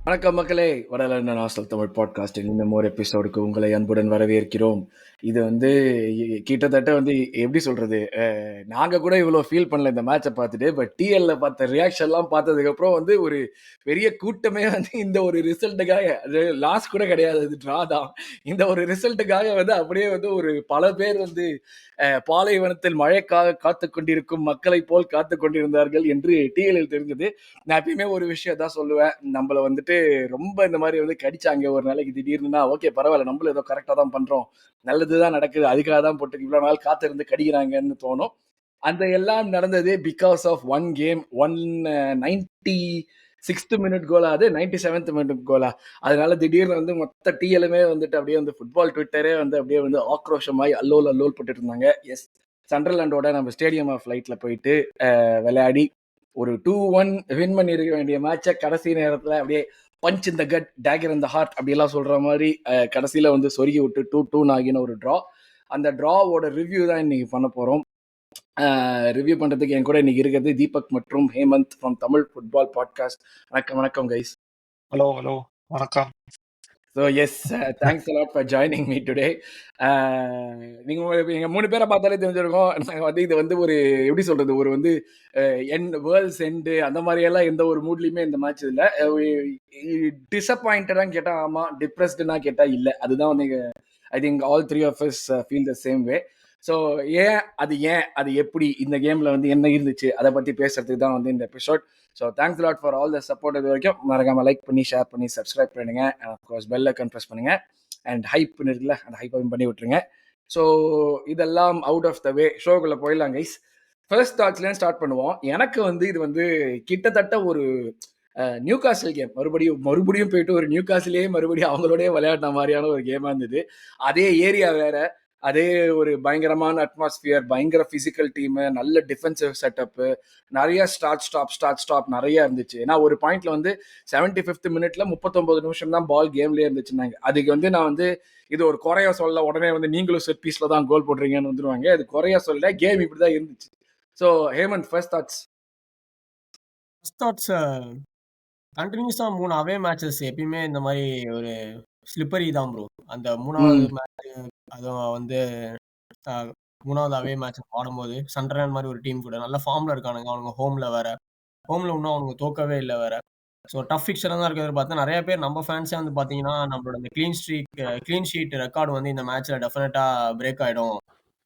வணக்கம் மக்களே! வடலண்டன் ஹாஸ்டல் தமிழ் பாட்காஸ்டின் இன்னும் ஒரு எபிசோடுக்கு உங்களை அன்புடன் வரவேற்கிறோம். இது வந்து கிட்டத்தட்ட வந்து எப்படி சொல்றது? நாங்க கூட இவ்வளோ ஃபீல் பண்ணல இந்த மேட்ச பார்த்துட்டு. பட் டிஎல்ல பார்த்த ரியாக்ஷன்லாம் பார்த்ததுக்கப்புறம் வந்து ஒரு பெரிய கூட்டமே வந்து இந்த ஒரு ரிசல்ட்டுக்காக அது லாஸ் கூட கிடையாது. அது ட்ரா தான். இந்த ஒரு ரிசல்ட்டுக்காக வந்து அப்படியே வந்து ஒரு பல பேர் வந்து பாலைவனத்தில் மழைக்காக காத்துக் கொண்டிருக்கும் மக்களைப் போல் காத்துக் கொண்டிருந்தார்கள் என்று டிஎல்லில் தெரிஞ்சது. நான் எப்பயுமே ஒரு விஷயம் தான் சொல்லுவேன். நம்மள வந்துட்டு ரொம்ப இந்த மாரி வந்து கடிச்சாங்க ஒரு நாளைக்கு திடீர்னுனா, ஓகே பரவால்ல. நம்மளும் ஏதோ கரெக்ட்டா தான் பண்றோம். நல்லது தான் நடக்குது. அதுக்காக தான் போட்டு இவ்வளோ நாள் காத்திருந்து கடிக்கிறாங்கன்னு தோணும். அந்த எல்லாம் நடந்தது பிகாஸ் ஆஃப் ஒன் கேம். 96த் மினிட் கோலா அது 97த் மினிட் கோலா. அதனால திடீர்னு வந்து மொத்த டிஎல்லுமே வந்துட்டு அப்படியே வந்து ஃபுட்பால் ட்விட்டரே வந்து அப்படியே வந்து ஆக்ரோஷமாய் அல்லோல் அல்லோல் பட்டுட்டு இருந்தாங்க. எஸ் சண்டர்லாண்டோட நம்ம ஸ்டேடியம் ஆஃப் லைட்ல போயிட்டு விளையாடி ஒரு 2-1 வின் பண்ணியிருக்க வேண்டிய மேட்சை கடைசி நேரத்தில் அப்படியே பஞ்ச் இந்த கட் டேகர் இந்த ஹார்ட் அப்படியெல்லாம் சொல்ற மாதிரி கடைசியில் வந்து சொருகி விட்டு 2-2 ஆகின ஒரு ட்ரா. அந்த ட்ராவோட ரிவ்யூ தான் இன்னைக்கு பண்ண போகிறோம். ரிவ்யூ பண்ணுறதுக்கு என் கூட இன்னைக்கு இருக்கிறது தீபக் மற்றும் Hemant from Tamil football podcast. வணக்கம் வணக்கம் கைஸ். ஹலோ வணக்கம். So yes thanks a lot for joining me today. நீங்கள் எங்கள் 3 பேரை பார்த்தாலே தெரிஞ்சிருக்கோம். நாங்கள் வந்து இது வந்து ஒரு எப்படி சொல்கிறது, ஒரு வந்து வேர்ல்ட்ஸ் எண்டு அந்த மாதிரியெல்லாம் எந்த ஒரு மூட்லேயுமே இந்த மேட்ச் இல்லை. டிசப்பாயிண்டடான்னு கேட்டால் ஆமாம், டிப்ரெஸ்டுன்னா கேட்டால் இல்லை. அதுதான் வந்து I think all three of us feel the same way. So ஏன் அது எப்படி இந்த கேமில் வந்து என்ன இருந்துச்சு அதை பற்றி பேசுறதுக்கு தான் வந்து இந்த episode. So thanks lot for all the support. இது வரைக்கும் மறக்காம லைக் பண்ணி ஷேர் பண்ணி சப்ஸ்கிரைப் பண்ணுங்க. And of course bell icon press பண்ணுங்க. அண்ட் ஹைப் இருக்குல்ல, அந்த ஹைப்பையும் பண்ணி விட்டுருங்க. ஸோ இதெல்லாம் அவுட் ஆஃப் த வே, ஷோக்குள்ளே போயிடலாம் கைஸ். ஃபர்ஸ்ட் தாட்ஸ்லேருந்து ஸ்டார்ட் பண்ணுவோம். எனக்கு வந்து இது வந்து கிட்டத்தட்ட ஒரு நியூ காசில் கேம். மறுபடியும் போயிட்டு ஒரு நியூ காசிலே மறுபடியும் அவங்களோடய விளையாடின மாதிரியான ஒரு கேமாக இருந்தது. அதே ஏரியா வேற, அதே ஒரு பயங்கரமான அட்மாஸ்பியர், பயங்கர பிசிக்கல் டீமு, நல்ல டிஃபென்சிவ் செட்டப்பு, நிறைய ஸ்டார்ட் நிறைய இருந்துச்சு. ஏன்னா ஒரு பாயிண்ட்ல வந்து 75th மினிட்ல 39 நிமிஷம் தான் பால் கேம்லேயே இருந்துச்சுன்னாங்க. அதுக்கு வந்து நான் வந்து இது ஒரு குறைய சொல்ல, உடனே வந்து நீங்களும் செட் பீஸ்ல தான் கோல் போடுறீங்கன்னு வந்துருவாங்க. அது குறைய சொல்ல, கேம் இப்படிதான் இருந்துச்சு. So Hemant, first thoughts. கண்டினியூஸா 3 அவே மேட்சஸ் எப்பயுமே இந்த மாதிரி ஒரு ஸ்லிப்பரி தான் ப்ரோ. அந்த 3வது மேட்ச் அதுவும் வந்து 3வது அவே மேட்ச் ஆடும்போது சண்டர்லாண்ட் மாதிரி ஒரு டீம் கூட நல்ல ஃபார்ம்ல இருக்கானுங்க. அவனுங்க ஹோம்ல இன்னும் அவனுங்க தோக்கவே இல்லை வேற. ஸோ டஃப் ஃபிக்சரா தான் இருக்கிறது பார்த்தா நிறைய பேர் நம்ம ஃபேன்ஸே வந்து பார்த்தீங்கன்னா நம்மளோட அந்த க்ளீன் ஷீட் ரெக்கார்டு வந்து இந்த மேட்ச்ல டெஃபினட்டா பிரேக் ஆயிடும்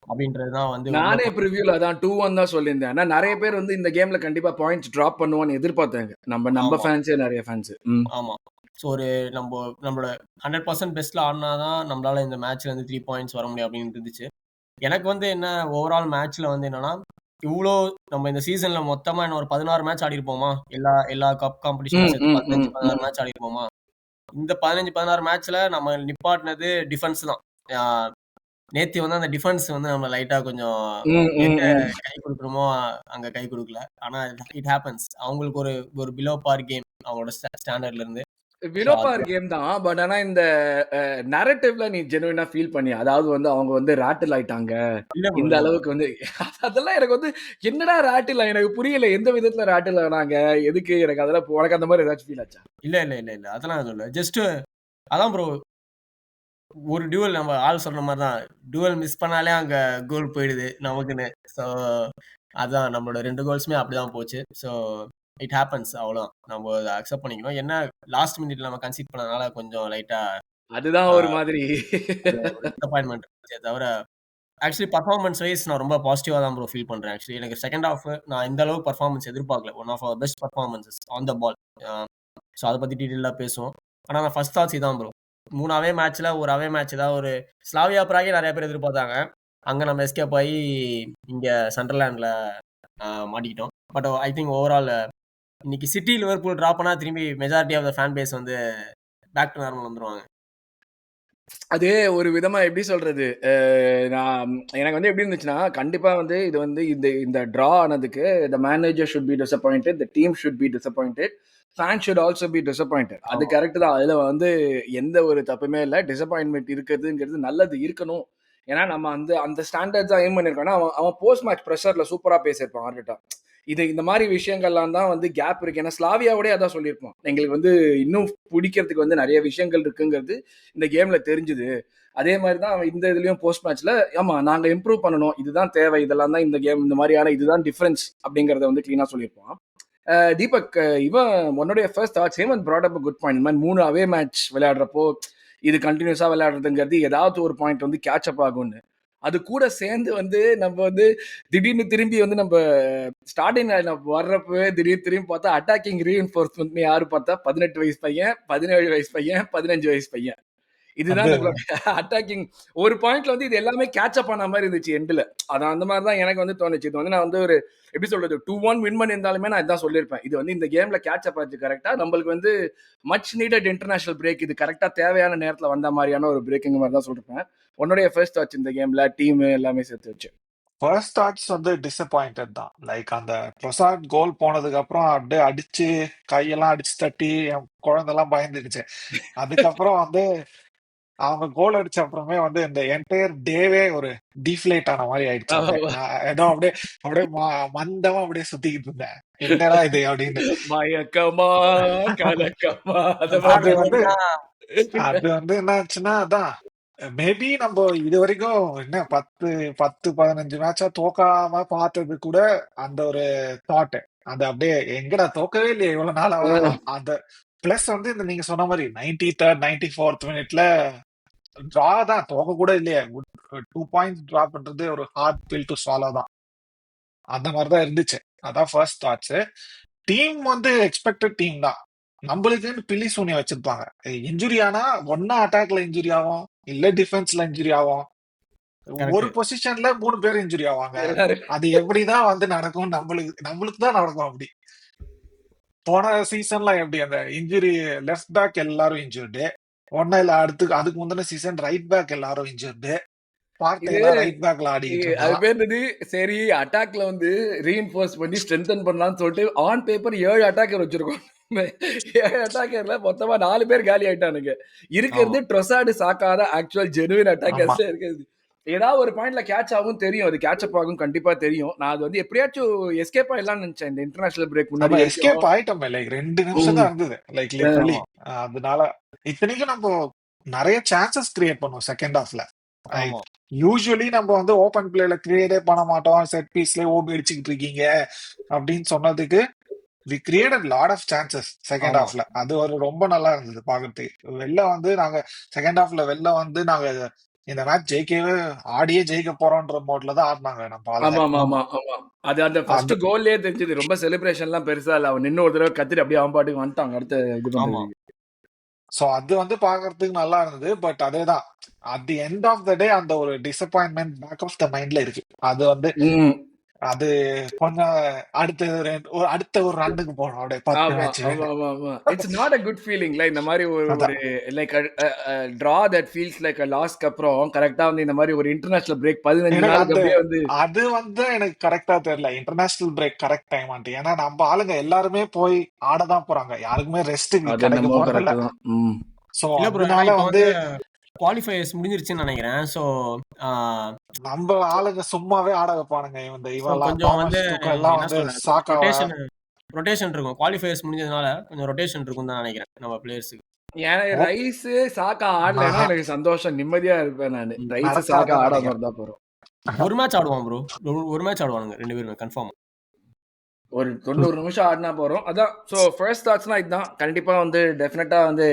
அப்படின்றதுதான் வந்து நானே ப்ரிவியூல அதான் 2-1 தான் சொல்லியிருந்தேன். ஆனா நிறைய பேர் வந்து இந்த கேம்ல கண்டிப்பா பாயிண்ட்ஸ் டிராப் பண்ணுவான்னு எதிர்பார்த்தாங்க. நம்ம ஃபேன்ஸே நிறைய ஃபேன்ஸ். ஆமா. ஸோ ஒரு நம்மளோட 100% பெஸ்ட்ல ஆடினாதான் நம்மளால இந்த மேட்ச்ல இருந்து 3 பாயிண்ட்ஸ் வர முடியும் அப்படின்னு இருந்துச்சு. எனக்கு வந்து என்ன ஓவரால் மேட்ச்ல வந்து என்னன்னா, இவ்ளோ நம்ம இந்த சீசன்ல மொத்தமா என்ன ஒரு 16 மேட்ச் ஆடிருப்போமா? எல்லா கப் காம்படிஷனும் சேர்த்து 15, 16 மேட்ச் ஆடிருப்போமா? இந்த 15, 16 மேட்ச்ல நம்ம நிப்பாட்டினது டிஃபென்ஸ் தான். ஆ நேத்து வந்து அந்த டிஃபென்ஸ் வந்து நம்ம லைட்டா கொஞ்சம் எங்க கை குடுக்கணுமோ அங்க கை குடுக்கல. ஆனா இட் ஹேப்பன்ஸ். அவங்களுக்கு ஒரு பிலோ பார் கேம் அவங்களோட ஸ்டாண்டர்ட்ல இருந்து. விலோபார் கேம் தான். பட் ஆனா இந்த நரேட்டிவ்ல நீ ஜெனுவினா ஃபீல் பண்ணி, அதாவது வந்து அவங்க வந்து ராட்டில் ஆயிட்டாங்க. இந்த அளவுக்கு வந்து அதெல்லாம் எனக்கு வந்து என்னடா ராட்டில், எனக்கு புரியல. எந்த விதத்துல ராட்டில் ஆனாங்க, எதுக்கு? எனக்கு அதெல்லாம் உனக்கு அந்த மாதிரி ஏதாச்சும் ஃபீல் ஆச்சா? இல்ல. அதெல்லாம் எதுவும் இல்ல. ஜஸ்ட் அதான் ப்ரோ. ஒரு டியூவல் நம்ம ஆள் சொன்ன மாதிரி தான். டியூவல் மிஸ் பண்ணாலே அங்க கோல் போயிடுது நமக்குன்னு. ஸோ அதான் நம்மளோட 2 கோல்ஸுமே அப்படிதான் போச்சு. ஸோ இட் ஹேப்பன்ஸ் அவ்வளோதான். நம்ம அதை அக்செப்ட் பண்ணிக்கணும். என்ன லாஸ்ட் மினிட்ல நம்ம கன்சீட் பண்ணதுனால கொஞ்சம் லைட்டா அதுதான் ஒரு மாதிரி டிசப்பாயின்ட்மெண்ட் இருந்துச்சே தவிர, ஆக்சுவலி பெர்ஃபார்மன்ஸ் வைஸ் நான் ரொம்ப பாசிட்டிவா தான் ப்ரோ ஃபீல் பண்றேன். ஆக்சுவலி எனக்கு செகண்ட் ஹாஃப் நான் இந்த அளவுக்கு பெர்ஃபார்மன்ஸ் எதிர்பார்க்கல. One of our best performances on the ball. So அதை பத்தி டீட்டெயிலா பேசுவோம். ஆனா நான் ஃபர்ஸ்ட் தாட்ஸ் இதான் ப்ரோ. 3 அவே மேட்ச்ல ஒரு அவே மேட்ச் ஏதாவது ஒரு ஸ்லாவியா பிராகே நிறைய பேர் எதிர்பார்த்தாங்க. அங்க நம்ம எஸ்கேப் ஆகி இங்க சண்டர்லாண்ட்ல மாட்டிக்கிட்டோம். பட் ஐ திங்க் ஓவரால் இன்னைக்கு சிட்டி லிவர்பூல் டிரா பண்ணா திரும்பி majority of the fan base வந்து பேக் டு நார்மல் வந்துருவாங்க. அது ஒரு விதமா எப்படி சொல்றது, நான் எனக்கு வந்து எப்படி இருந்துச்சுன்னா, கண்டிப்பா வந்து இது வந்து இந்த டிரா ஆனதுக்கு the manager should be disappointed, the team should be disappointed, fan should also be disappointed. அது கரெக்ட் தான். அதுல வந்து எந்த ஒரு தப்புமே இல்லை. டிசப்பாயின்மெண்ட் இருக்கிறதுங்கிறது நல்லது, இருக்கணும். ஏன்னா நம்ம அந்த ஸ்டாண்டர்ட்ஸ் தான் எய்ம் பண்ணிருக்கோம்னா, அவன் போஸ்ட் மேட்ச் ப்ரெஷர்ல சூப்பரா பேசியிருப்பான் ஆர்டேட்டா. இது இந்த மாதிரி விஷயங்கள்லாம் தான் வந்து கேப் இருக்கு. ஏன்னா ஸ்லாவியாவோடய அதான் சொல்லியிருப்போம், எங்களுக்கு வந்து இன்னும் பிடிக்கிறதுக்கு வந்து நிறைய விஷயங்கள் இருக்குங்கிறது இந்த கேம்ல தெரிஞ்சுது. அதே மாதிரி தான் இந்த இதுலயும் போஸ்ட் மேட்ச்ல ஆமா நாங்க இம்ப்ரூவ் பண்ணணும், இதுதான் தேவை, இதெல்லாம் தான் இந்த கேம், இந்த மாதிரியான இதுதான் டிஃபரன்ஸ் அப்படிங்கறத வந்து கிளீனா சொல்லியிருப்போம். தீபக், இவன் உன்னுடைய first thoughts, Hemant brought up a good point. இந்த மாதிரி 3 அவே மேட்ச் விளையாடுறப்போ இது கண்டினியூஸா விளையாடுறதுங்கிறது ஏதாவது ஒரு பாயிண்ட் வந்து கேட்ச் அப் ஆகும்னு. அது கூட சேர்ந்து வந்து நம்ம வந்து திடீர்னு திரும்பி வந்து நம்ம ஸ்டார்டிங் வர்றப்பவே திடீர்னு திரும்பி பார்த்தா அட்டாக்கிங் ரீஎன்ஃபோர்ஸ்மெண்ட் யாரு பார்த்தா 18 வயசு பையன், 17 வயசு பையன், 15 வயசு பையன். இதுதான் அது நம்மளோட அட்டாக்கிங். ஒரு பாயிண்ட்ல வந்து இது எல்லாமே கேட்ச் அப் ஆன மாதிரி இருந்துச்சு எண்ட்ல. அது அந்த மாதிரி தான் எனக்கு வந்து தோணுச்சு. இது வந்து நான் வந்து ஒரு எப்படி சொல்றது 2-1 வின் பண்ணியிருந்தாலுமே நான் இதான் சொல்லியிருப்பேன், இது வந்து இந்த கேம்ல கேட்ச் அப் ஆச்சு கரெக்டா. நம்மளுக்கு வந்து மச் நீடட் இன்டர்நேஷனல் பிரேக், இது கரெக்டா தேவையான நேரத்துல வந்த மாதிரியான ஒரு பிரேக்கிங் மாதிரி தான் சொல்லிருப்பேன். உன்னுடைய ஃபர்ஸ்ட் வாட்ச் இந்த கேம்ல டீம் எல்லாமே சேர்த்து வச்சு. ஃபர்ஸ்ட் தாட்ஸ் வந்து டிசப்பாயிண்டட் தான். லைக் அந்த ட்ரொசார்ட் கோல் போனதுக்கு அப்புறம் அப்படியே அடிச்சு கையெல்லாம் அடிச்சு தட்டி என் குழந்தைலாம் பயந்துடுச்சு. அதுக்கப்புறம் வந்து அவங்க கோல் அடிச்ச அப்புறமே வந்து இந்த என்டையர் டேவே ஒரு டீஃப்ளேட் ஆன மாதிரி ஆயிடுச்சு. அப்படியே நான் ஏதோ அப்படியே அப்படியே மந்தமா அப்படியே சுத்திக்கிட்டு இருந்தேன், என்னடா இது அப்படின்னு. மயக்கமா கலக்கமா அந்த அது மாதிரி வந்து பார்த்தீங்கன்னா, அது வந்து என்ன ஆச்சுன்னா, அதான் மேபி நம்ம இது வரைக்கும் என்ன 10-15 மேட்சா தோக்காம பார்த்தது கூட அந்த ஒரு தாட், அது அப்படியே எங்கடா தோக்கவே இல்லையே இவ்வளவு நாளா அந்த பிளஸ் வந்து இந்த நீங்க சொன்ன மாதிரி 93rd 94th மினிட்ல டிரா தான், தோக்க கூட இல்லையே. 2 பாயிண்ட்ஸ் டிரா பண்றது ஒரு ஹார்ட் பில் டு ஸ்வாலோ தான். அந்த மாதிரிதான் இருந்துச்சு. அதான் ஃபர்ஸ்ட் தாட்ஸ். டீம் வந்து எக்ஸ்பெக்டட் டீம் தான். நம்மளுக்குன்னு பில்லி சூனியம் வச்சிருப்பாங்க. இன்ஜுரி ஆனா ஒன்னா அட்டாக்ல இன்ஜுரி ஆகும், இல்ல டிஃபென்ஸ்ல இன்ஜுரி ஆகும். ஒரு கரெக்ட். பொசிஷன்ல 3 பேர் இன்ஜுரி ஆவாங்க. எல்லாரும் அது எப்படிதான் வந்து நடக்கும், நம்மளுக்கு தான் நடக்கும் அப்படி. போன சீசன்ல எப்படி அந்த இன்ஜுரி லெஃப்ட் பேக் எல்லாரும் இன்ஜுர்டு, ஒன்னா இல்ல அதுக்கு முந்தின சீசன் ரைட் பேக் எல்லாரும் இன்ஜுர்டு. இது பார்த்தையெல்லாம் ரைட் பேக்ல ஆடிட்டு அது இருந்தான். பேர் என்னது, சரி அட்டாக்ல வந்து ரீஇன்ஃபோர்ஸ் பண்ணி ஸ்ட்ரென்தன் பண்ணலாம்னு சொல்லிட்டு ஆன் பேப்பர் 7 அட்டாக்கர் வச்சிருக்கோம். 7 அட்டாக்கர்ல மொத்தமா 4 பேர் காலி ஆயிட்டானுங்க. இருக்கிறது ஆமா ட்ரொசார்டு சாக்காத ஆக்சுவல் ஜெனுவின் ஆமா. அட்டாக்கர்ஸ் இருக்குது. ஏதாவது ஒரு பாயிண்ட்ல கேட்ச் ஆகும் தெரியும், அது கேட்ச் அப் ஆகும் கண்டிப்பா தெரியும். நான் அது வந்து எப்படியாச்சும் எஸ்கேப் ஆயிடலாம்னு நினைச்சேன் இந்த இன்டர்நேஷனல் பிரேக் நம்ம முன்னாடி வரைக்கும். எஸ்கேப் ஆயிட்டோமே, லைக் 2 நிமிஷம் ம். தான் இருந்தது, லைக் லிட்டரலி. ஆமா அதனால இத்தனைக்கும் நம்ம நிறைய சான்சஸ் கிரியேட் பண்ணுவோம் செகண்ட் ஹாஃப்ல. ஆமா யூஸ்வலி நம்ம வந்து ஓபன் பிளேல கிரியேட்டே பண்ண மாட்டோம், செட் பீஸ்ல ஓபி அடிச்சுக்கிட்டு இருக்கீங்க அப்படின்னு சொன்னதுக்கு we created lot of chances second ஆமா ஹாஃப்ல. அது ஒரு ரொம்ப நல்லா இருந்தது பாக்குறதுக்கு. வெளில வந்து நாங்க செகண்ட் ஹாஃப்ல வெளில வந்து நாங்க இந்த மேட்ச் ஜெயிக்கவே ஆடியே ஜெயிக்க போறோம்ன்ற மோட்ல தான் ஆடினாங்க நம்ம ஆளுங்க. ஆமா ஆமா ஆமா ஆமா ஆமா. அது அந்த ஃபர்ஸ்ட் அது கோல்லே தெரிஞ்சது. ரொம்ப செலிப்ரேஷன்லாம் பெருசா இல்ல, அவன் நின்னு ஒரு தடவை கத்திட்டு அப்படியே அவன் பாட்டுக்கு வந்துட்டாங்க அடுத்த இது ஆமா பண்றதுக்கு. சோ அது வந்து பாக்குறதுக்கு நல்லா இருந்தது. பட் அதேதான், at the end of the day அந்த ஒரு டிசப்பாயின்மெண்ட் பேக் ஆஃப் த மைண்ட்ல இருக்கு. அது வந்து ம். அது கொஞ்சம் அடுத்த ஒரு ரன்னுக்கு போகணும் அப்படியே 10 ஆமா, மேட்ச் ஆமா, ஆமா, ஆமா. இட்ஸ் நாட் அ குட் ஃபீலிங்ல இந்த மாரி ஒரு ஒரு அதான். Like draw that feels like a லாஸ்க்கு அப்புறம் கரெக்ட்டா வந்து இந்த மாரி ஒரு இன்டர்நேஷனல் பிரேக் 15 எனக்கு நாளுக்கு அந்த அப்படியே வந்து அது வந்து எனக்கு கரெக்டா தெரியல, இன்டர்நேஷனல் பிரேக் கரெக்ட் டைம். ஏன்னா நம்ம ஆளுங்க எல்லாருமே போய் ஆடதான் போறாங்க, யாருக்குமே ரெஸ்ட் அது கிடைக்க என்னமோ போறது இல்ல. கரெக்ட் தான். ம். சோ இல்ல ப்ரோ, ஏன்னா அதனால இப்ப வந்து வந்து குவாலிஃபயர்ஸ் முடிஞ்சிருச்சுன்னு நினைக்கிறேன். ஸோ நம்ம ஆளுங்க சும்மாவே ஆட வைப்பானுங்க. இவெல்லாம் கொஞ்சம் வந்து தாமஸ் துக்கல் எல்லாம் என்ன வந்து சொல்ல, சாக்காவ. ரொட்டேஷன் ரொட்டேஷன் இருக்கும். குவாலிஃபயர்ஸ் முடிஞ்சதுனால கொஞ்சம் ரொட்டேஷன் இருக்கும் தான் நினைக்கிறேன் நம்ம பிளேயர்ஸுக்கு. ஏன் ஓ, ரைஸ் சாக்கா ஆடலைன்னா ஆஹா, எனக்கு சந்தோஷம், நிம்மதியா இருப்பேன் நானு. ரைஸ் சாக்கா நடக்காதுன்னு ஆடாம நினைக்கிறேன். இருந்தா போறோம். ஒரு மேட்ச் ஆடுவான் ப்ரோ. ஒரு மேட்ச் ஆடுவானுங்க 2 பேருமே கன்ஃபார்ம். ஒரு 90 நிமிஷம் ஆடினா போறோம். அதான். ஸோ ஃபர்ஸ்ட் தாட்ஸ்னா இதுதான். கண்டிப்பா வந்து டெஃபினட்டா வந்து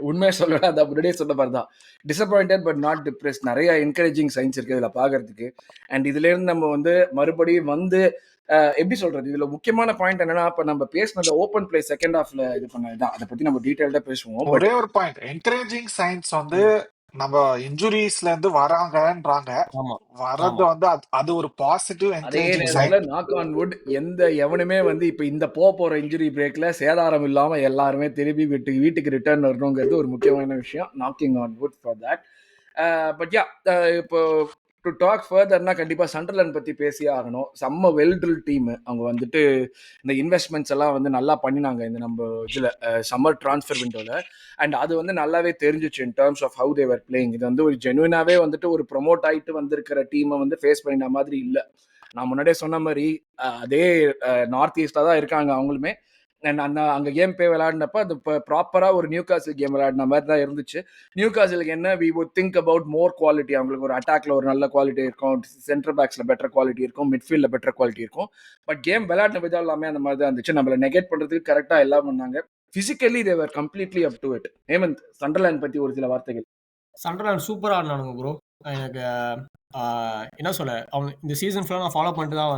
உண்மையை சொல்லணும், அது முன்னாடியே சொன்ன மாதிரி தான். Disappointed but not depressed. நிறைய என்கரேஜிங் சைன்ஸ் இருக்கு இதுல பாக்குறதுக்கு. அண்ட் இதுல இருந்து நம்ம வந்து மறுபடியும் வந்து எப்படி சொல்றது, இதுல முக்கியமான பாயிண்ட் என்னன்னா, இப்ப நம்ம பேசின ஓப்பன் பிளே செகண்ட் ஹாஃப்ல இது பண்ணதுதான். அதை பத்தி நம்ம டீடைல்டா பேசுவோம். பட் ஒரே ஒரு பாயிண்ட், என்கரேஜிங் சைன்ஸ் வந்து நம்ம இன்ஜுரிஸ்ல இருந்து வராங்கன்றாங்க. ஆமா வர்றது ஆமா வந்து அது ஒரு பாசிட்டிவ் அதே என்கரேஜிங் சைன். நேரத்துல நாக் ஆன் வுட், எவனுமே வந்து இப்ப இந்த போற இன்ஜுரி பிரேக்ல சேதாரம் இல்லாம எல்லாருமே திரும்பி வீட்டுக்கு ரிட்டர்ன் வரணுங்கிறது ஒரு முக்கியமான விஷயம். Knocking on would for that. But yeah, இப்போ டு டாக் ஃபர்தர்னா கண்டிப்பா சண்டர்லேண்ட் பத்தி பேசியே ஆகணும். செம்ம வெல் ட்ரில் டீம். அவங்க வந்துட்டு இந்த இன்வெஸ்ட்மெண்ட்ஸ் எல்லாம் வந்து நல்லா பண்ணினாங்க இந்த நம்ம இதுல சம்மர் டிரான்ஸ்ஃபர் விண்டோல. அண்ட் அது வந்து நல்லாவே தெரிஞ்சிச்சு in terms of how they're playing. இது வந்து ஒரு ஜெனுவினாவே வந்துட்டு ஒரு ப்ரொமோட் ஆயிட்டு வந்திருக்கிற டீமை வந்து ஃபேஸ் பண்ணின மாதிரி இல்லை. நான் முன்னாடியே சொன்ன மாதிரி அதே நார்த் ஈஸ்டா தான் இருக்காங்க அவங்களுமே. அந்த அங்க கேம் போய் விளையாடினப்ப அது ப்ராப்பரா ஒரு நியூ காசில் கேம் விளையாடின மாதிரி தான் இருந்துச்சு. நியூ காசிலுக்கு என்ன we would think about more quality. அவங்களுக்கு ஒரு அட்டாக்ல ஒரு நல்ல குவாலிட்டி இருக்கும், சென்டர் பேக்ஸ்ல பெட்டர் குவாலிட்டி இருக்கும், மிட்ஃபீல்ட்ல பெட்டர் குவாலிட்டி இருக்கும். பட் கேம் விளையாடின விதம் எல்லாமே அந்த மாதிரி தான் இருந்துச்சு. நம்மள நெகேட் பண்றதுக்கு கரெக்டா எல்லாம் பண்ணாங்க. Physically they were completely up to it. Hemant, Sunderland பத்தி ஒரு சில வார்த்தைகள். சண்டர்லேண்ட் சூப்பரா ஆடினானுங்க ப்ரோ. எனக்கு என்ன சொல்ல, அவங்க இந்த சீசன் ஃபுல்லாக நான் ஃபாலோ பண்ணிட்டு தான்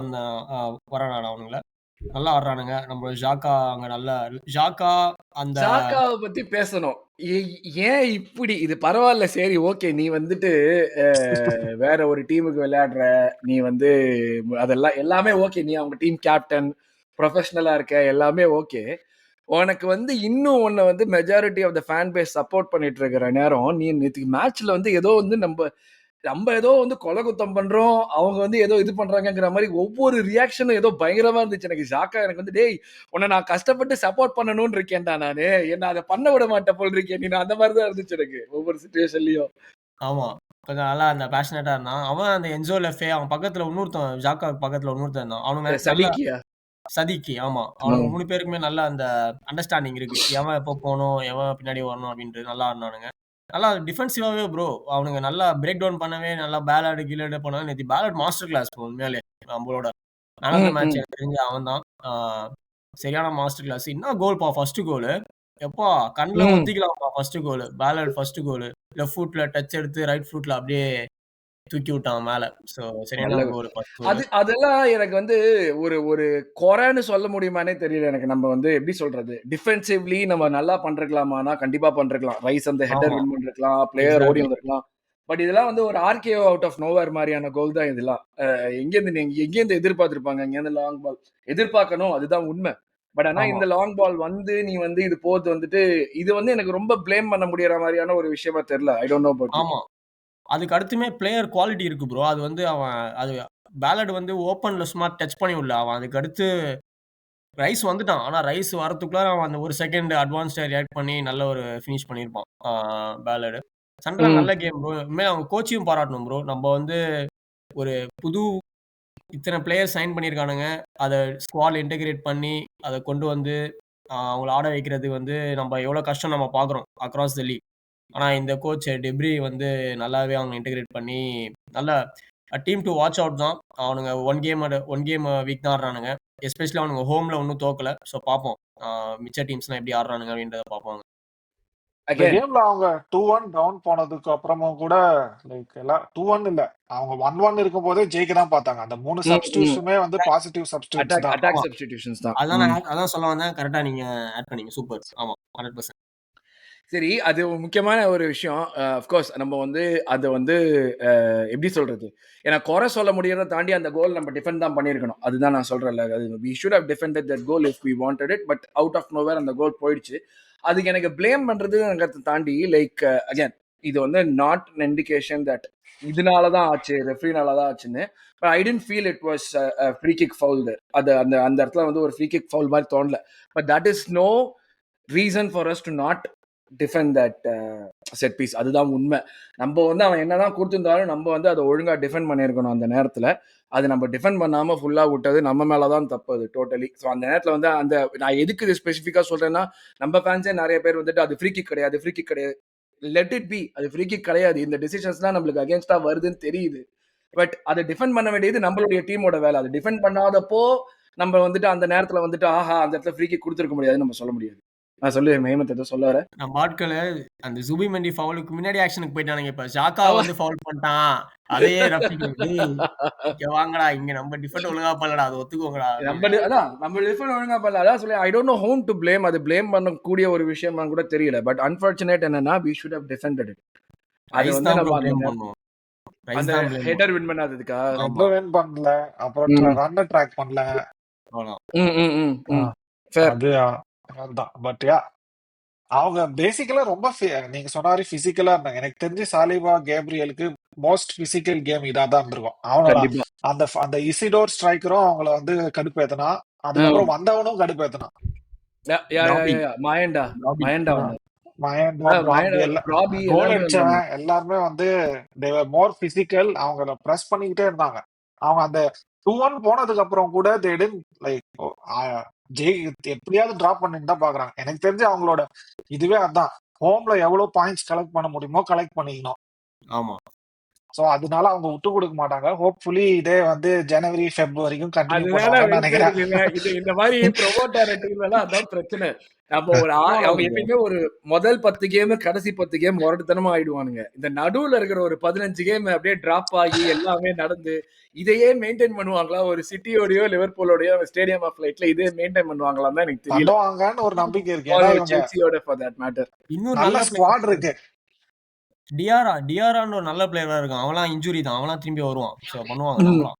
வரேன் நான் அவனுங்கள. நல்லா ஆடுறானுங்க. நம்ம ஜாக்கா அங்க நல்லா ஜாக்கா அந்த ஜாக்காவை பத்தி பேசணும். ஏன் இப்படி இது பரவாயில்ல, சரி ஓகே, நீ வந்துட்டு வேற ஒரு டீமுக்கு விளையாடுற, நீ வந்து அதெல்லாம் எல்லாமே ஓகே, நீ அவங்க டீம் கேப்டன், ப்ரொஃபஷனலா இருக்க, எல்லாமே ஓகே. உனக்கு வந்து இன்னும் ஒன்னு வந்து majority of the fan base support பண்ணிட்டு இருக்கிற நேரம், நீ நேற்று மேட்ச்ல வந்து ஏதோ வந்து நம்ம ஏதோ வந்து கொலை குத்தம் பண்றோம், அவங்க வந்து ஏதோ இது பண்றாங்கிற மாதிரி ஒவ்வொரு ரியாக்ஷனும் ஏதோ பயங்கரமா இருந்துச்சு. எனக்கு ஜாக்கா எனக்கு வந்து டேய் உன்னை நான் கஷ்டப்பட்டு சப்போர்ட் பண்ணணும்னு இருக்கேன்டா, நானு என்ன அதை பண்ண விட மாட்டேன் போல் இருக்கேன் நீ, அந்த மாதிரி தான் இருந்துச்சு எனக்கு ஒவ்வொரு சுச்சுவேஷன்லயும். ஆமா, கொஞ்சம் நல்லா அந்த பேஷனேட்டா இருந்தான் அவன். அந்த என்ஜோ லெஃபே அவன் பக்கத்துல இன்னொருத்தன், ஜாக்கா பக்கத்துல இன்னொருத்தன் இருந்தான். அவனுங்க நல்ல சதிக்கியா சதிக்கு. ஆமா, அவனுங்க 3 பேருக்குமே நல்ல அந்த அண்டர்ஸ்டாண்டிங் இருக்கு. எவன் எப்போ போகணும், எவன் பின்னாடி வரணும் அப்படின்ட்டு நல்லா ஆடினானுங்க. நல்லா டிஃபென்சிவாவே ப்ரோ. அவனுங்க நல்லா பிரேக் டவுன் பண்ணவே, நல்லா பேலட் கீழே பண்ணாங்க. நேற்று பேலட் மாஸ்டர் கிளாஸ் ப்ரோ. உண்மையாலே நம்மளோட மேன் ஆஃப் த மேட்ச் எனக்கு தெரிஞ்சு அவன் தான். சரியான மாஸ்டர் கிளாஸ். என்ன கோல்பா ஃபர்ஸ்ட் கோலு, எப்பா கண்ணில் ஒத்திக்கலாம்ப்பா ஃபர்ஸ்ட் கோலு. பேலட் ஃபர்ஸ்ட் கோலு லெஃப்ட் ஃபுட்ல டச் எடுத்து ரைட் ஃபுட்ல அப்படியே தூக்கி விட்டான் மேல. ஸோ சரியான கோல் ஃபர்ஸ்ட் கோல். அதெல்லாம் எனக்கு வந்து ஒரு ஒரு குறைன்னு சொல்ல முடியுமானே தெரியல எனக்கு. நம்ம வந்து எப்படி சொல்றது, டிஃபென்சிவ்லி நம்ம நல்லா பண்றலாமானா கண்டிப்பா பண்றலாம். ரைஸ் அந்த ஹெடர் வின் பண்ணிருக்கலாம், பிளேயர் ஓடி வந்திருக்கலாம். பட் இதெல்லாம் வந்து ஒரு ஆர்கே அவுட் ஆஃப் நோவேர் மாதிரியான கோல் தான் இதெல்லாம். எங்கேருந்து எதிர்பார்த்திருப்பாங்க? இங்கேருந்து லாங் பால் எதிர்பார்க்கணும், அதுதான் உண்மை. பட் ஆனா இந்த லாங் பால் வந்து நீ வந்து இது போது வந்துட்டு இது வந்து எனக்கு ரொம்ப பிளேம் பண்ண முடியற மாதிரியான ஒரு விஷயமா தெரியல. ஐ டோன்ட் நோ அபௌட் யூ. ஆமா, அதுக்கு அடுத்துமே பிளேயர் குவாலிட்டி இருக்கு ப்ரோ. அது வந்து அவன் அது பேலட் வந்து ஓப்பன்ல சும்மா டச் பண்ணி விடல. அவன் அதுக்கு அடுத்து ரைஸ் வந்துட்டான். ஆனா ரைஸ் வரதுக்குள்ள அவன் அந்த ஒரு செகண்ட் அட்வான்ஸ்டா ரியாக்ட் பண்ணி நல்ல ஒரு ஃபினிஷ் பண்ணியிருப்பான் பேலட். சண்டர்லேண்ட் நல்ல கேம் ப்ரோ. உண்மையிலே அவங்க கோச்சையும் பாராட்டணும் ப்ரோ. நம்ம வந்து ஒரு புது இத்தனை பிளேயர் சைன் பண்ணியிருக்கானுங்க. அதை ஸ்குவாட் இன்டெகிரேட் பண்ணி அதை கொண்டு வந்து அவங்கள ஆட வைக்கிறது வந்து நம்ம எவ்வளோ கஷ்டம் நம்ம பார்க்குறோம் அக்ராஸ் த லீக். ஆனால் இந்த கோச் டெப்ரி வந்து நல்லாவே அவங்க இன்டெகிரேட் பண்ணி நல்ல டீம் டு வாட்ச் அவுட் தான். அவனுங்க ஒன் கேம் வீக் தான் ஆடுறானுங்க. எஸ்பெஷலி அவனுங்க ஹோம்ல ஒன்றும் தோக்கல. ஸோ பார்ப்போம் மிச்ச டீம்ஸ்லாம் எப்படி ஆடுறானுங்க அப்படின்றத பார்ப்போம். இந்த கேம்ல அவங்க 2-1 டவுன் போனதுக்கு அப்புறமும் கூட லைக் எல்லாம் 2-1 இல்ல, அவங்க 1-1 இருக்கும் போதே ஜெயிக்க தான் பார்த்தாங்க. அந்த 3 சப்ஸ்டிடியூஷனுமே வந்து பாசிட்டிவ் சப்ஸ்டிடியூட்ஸ் தான். அட்டாக் சப்ஸ்டிடியூஷன்ஸ் தான். அதான் சொல்ல வந்தேன். கரெக்டா நீங்க ஆட் பண்ணீங்க. சூப்பர். ஆமா 100%. சரி, அது முக்கியமான ஒரு விஷயம். அஃப்கோர்ஸ் நம்ம வந்து அதை வந்து எப்படி சொல்றது, ஏன்னா குறை சொல்ல முடியறத தாண்டி அந்த கோல் நம்ம டிஃபெண்ட் தான் பண்ணியிருக்கணும். அதுதான் நான் சொல்றேன்ல, we should have defended that goal if we wanted it. But out of nowhere அந்த கோல் போயிடுச்சு. அதுக்கு எனக்கு பிளேம் பண்றதுங்கிறத தாண்டி லைக் அகேன் இது வந்து நாட் அன் இண்டிகேஷன் தட் இதனால தான் ஆச்சு, ரெஃப்ரினால தான் ஆச்சுன்னு. But I tend feel it was free kick foul there. அது அந்த அந்த இடத்துல வந்து ஒரு ஃப்ரீ கிக் ஃபவுல் மாதிரி தோணல. But that is no reason for us to not defend that set piece. அதுதான் உண்மை. நம்ம வந்து அவன் என்னதான் கொடுத்துருந்தாலும் நம்ம வந்து அதை ஒழுங்கா டிஃபெண்ட் பண்ணியிருக்கணும் அந்த நேரத்தில். அது நம்ம டிஃபெண்ட் பண்ணாமல் ஃபுல்லாக விட்டது நம்ம மேலே தான் தப்பு அது டோட்டலி. ஸோ அந்த நேரத்தில் வந்து அந்த நான் எதுக்கு இது ஸ்பெசிஃபிக்காக சொல்கிறேன்னா, நம்ம ஃபேன்ஸே நிறைய பேர் வந்துட்டு அது ஃப்ரீ கிக் கிடையாது, ஃப்ரீ கிக் கிடையாது, லெட் இட் பி, அது ஃப்ரீ கிக் கிடையாது, இந்த டிசிஷன்ஸ்லாம் நம்மளுக்கு அகேன்ஸ்டாக வருதுன்னு தெரியுது. பட் அதை டிஃபெண்ட் பண்ண வேண்டியது நம்மளுடைய டீமோட வேலை. அதை டிஃபெண்ட் பண்ணாதப்போ நம்ம வந்துட்டு அந்த நேரத்தில் வந்துட்டு ஆஹா அந்த இடத்துல ஃப்ரீ கிக் கொடுத்துருக்க முடியாதுன்னு நம்ம சொல்ல முடியாது. நான் சொல்லுவேன் ஹேமந்த் ஏதோ சொல்ல வர. நம்ம ஆட்களை அந்த ஜுபிமெண்டி ஃபவுலுக்கு முன்னாடி ஆக்ஷனுக்கு போயிட்டானுங்க. இப்ப ஜாக்கா வந்து ஃபவுல் பண்ணிட்டான், அதையே வாங்கடா இங்க நம்ம டிஃபெண்ட் ஒழுங்கா பண்ணலடா, அது ஒத்துக்கோங்கடா. நம்ம டிஃபெண்ட் ஒழுங்கா பண்ணல, அதான் சொல்லி ஐ don't no whom to blame. அது ப்ளேம் பண்ணக்கூடிய ஒரு விஷயமா கூட தெரியல. பட் அன்ஃபார்ச்சுனேட் என்னன்னா we should have defended it. அது வந்து நம்ம அந்த ஹெடர் வின் பண்ணாததுக்கா ஹெடர் வின் பண்ணல, அப்புறம் ரன் ட்ராக் பண்ணல. அதுதான். பட் யா அவங்க பேசிக்கலா ரொம்ப நீங்க சொன்ன மாதிரி பிசிக்கலா இருந்தாங்க. எனக்கு தெரிஞ்சு சாலிபா கேப்ரியலுக்கு மோஸ்ட் பிசிக்கல் கேம் இதா தான் இருந்திருக்கும். அவனோட அந்த அந்த இசிடோர் ஸ்ட்ரைக்கரும் அவங்கள வந்து கடுப்பேத்தனா, அதுக்கப்புறம் வந்தவனும் கடுப்பேத்தனா. கோல் அடிச்சவன் எல்லாருமே வந்து மோர் பிசிக்கல். அவங்கள பிரஸ் பண்ணிக்கிட்டே இருந்தாங்க. அவங்க அந்த 2-1 போனதுக்கு அப்புறம் கூட they didn't like ஜெய் எப்படியாவது டிராப் பண்ணிட்டு தான் பாக்குறாங்க. எனக்கு தெரிஞ்சு அவங்களோட இதுவே அதான், ஹோம்ல எவ்வளவு பாயிண்ட்ஸ் கலெக்ட் பண்ண முடியுமோ கலெக்ட் பண்ணிக்கணும். ஆமா சோ அதனால அவங்க விட்டு கொடுக்க மாட்டாங்க. ஹோப்ஃபுல்லி இதே வந்து ஜனவரி ஃபெப் வரைக்கும் கண்டினியூ அதனால பண்ணுவாங்கன்னு நினைக்கிறேன். இந்த மாதிரி ப்ரொமோட்டர் டீம் எல்லாம் அதான் பிரச்சனை. நம்ம ஒரு அவங்க எப்பயுமே ஒரு முதல் 10 கேம் கடைசி 10 கேம் முரட்டுத்தனமா ஆயிடுவானுங்க. இந்த நடுவுல இருக்கிற ஒரு 15 கேம் அப்படியே டிராப் ஆகி எல்லாமே நடந்து இதையே மெயின்டைன் பண்ணுவாங்களா? ஒரு சிட்டியோடயோ லிவர்பூலோடயோ ஸ்டேடியம் ஆஃப் லைட்ல இதே மெயின்டைன் பண்ணுவாங்களான்னு தான் எனக்கு தெரியல. பண்ணுவாங்கன்னு ஒரு நம்பிக்கை இருக்கு. ஏன்னா இவங்க செல்சியோட ஃபார் தட் மேட்டர் இன்னும் நல்ல நல்ல ஸ்குவாட் இருக்கு. டிஆரான்னு ஒரு நல்ல பிளேயரா இருக்கான். அவன்லாம் இன்ஜுரி தான், அவன்லாம் திரும்பி வருவான். ஸோ பண்ணுவாங்க நம்பலாம்.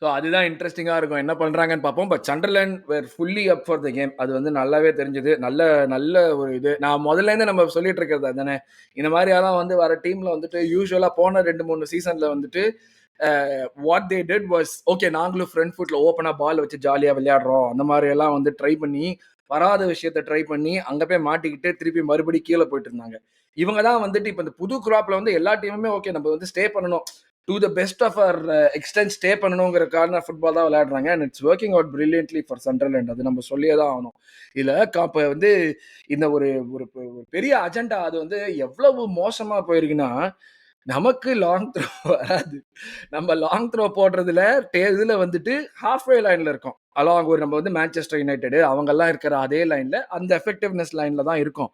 ஸோ அதுதான் இன்ட்ரெஸ்டிங்காக இருக்கும் என்ன பண்ணுறாங்கன்னு பார்ப்போம். But Sunderland were fully up for the game. அது வந்து நல்லாவே தெரிஞ்சுது. நல்ல ஒரு இது நான் முதல்லேருந்து நம்ம சொல்லிட்டு இருக்கிறது தானே, இந்த மாதிரியெல்லாம் வந்து வர டீமில் வந்துட்டு யூஸ்வலாக போன 2-3 சீசனில் வந்துட்டு what they did was okay, நாங்களும் ஃப்ரண்ட் ஃபுட்டில் ஓப்பனாக பால் வச்சு ஜாலியாக விளையாடுறோம் அந்த மாதிரி எல்லாம் வந்து ட்ரை பண்ணி வராத விஷயத்த ட்ரை பண்ணி அங்கே போய் மாட்டிக்கிட்டு திருப்பி மறுபடியும் கீழே போயிட்டு இருந்தாங்க. இவங்க தான் வந்துட்டு இப்போ இந்த புது கிராப்ல வந்து எல்லா டீமுமே ஓகே நம்ம வந்து ஸ்டே பண்ணணும், to the best of our extent stay பண்ணணுங்கிற காரணம் ஃபுட்பால் தான் விளையாடுறாங்க. And it's working out brilliantly for Sunderland. அது நம்ம சொல்லியே தான் ஆகணும். இதில் இப்போ வந்து இந்த ஒரு ஒரு பெரிய அஜெண்டா அது வந்து எவ்வளவு மோசமாக போயிருக்குன்னா, நமக்கு லாங் த்ரோ வராது. நம்ம லாங் த்ரோ போடுறதுல இதில் வந்துட்டு ஹாஃப்வே லைனில் இருக்கோம். அலாங் ஒரு நம்ம வந்து மான்செஸ்டர் யுனைடெடு அவங்கெல்லாம் இருக்கிற அதே லைனில் அந்த எஃபெக்டிவ்னஸ் லைனில் தான் இருக்கும்.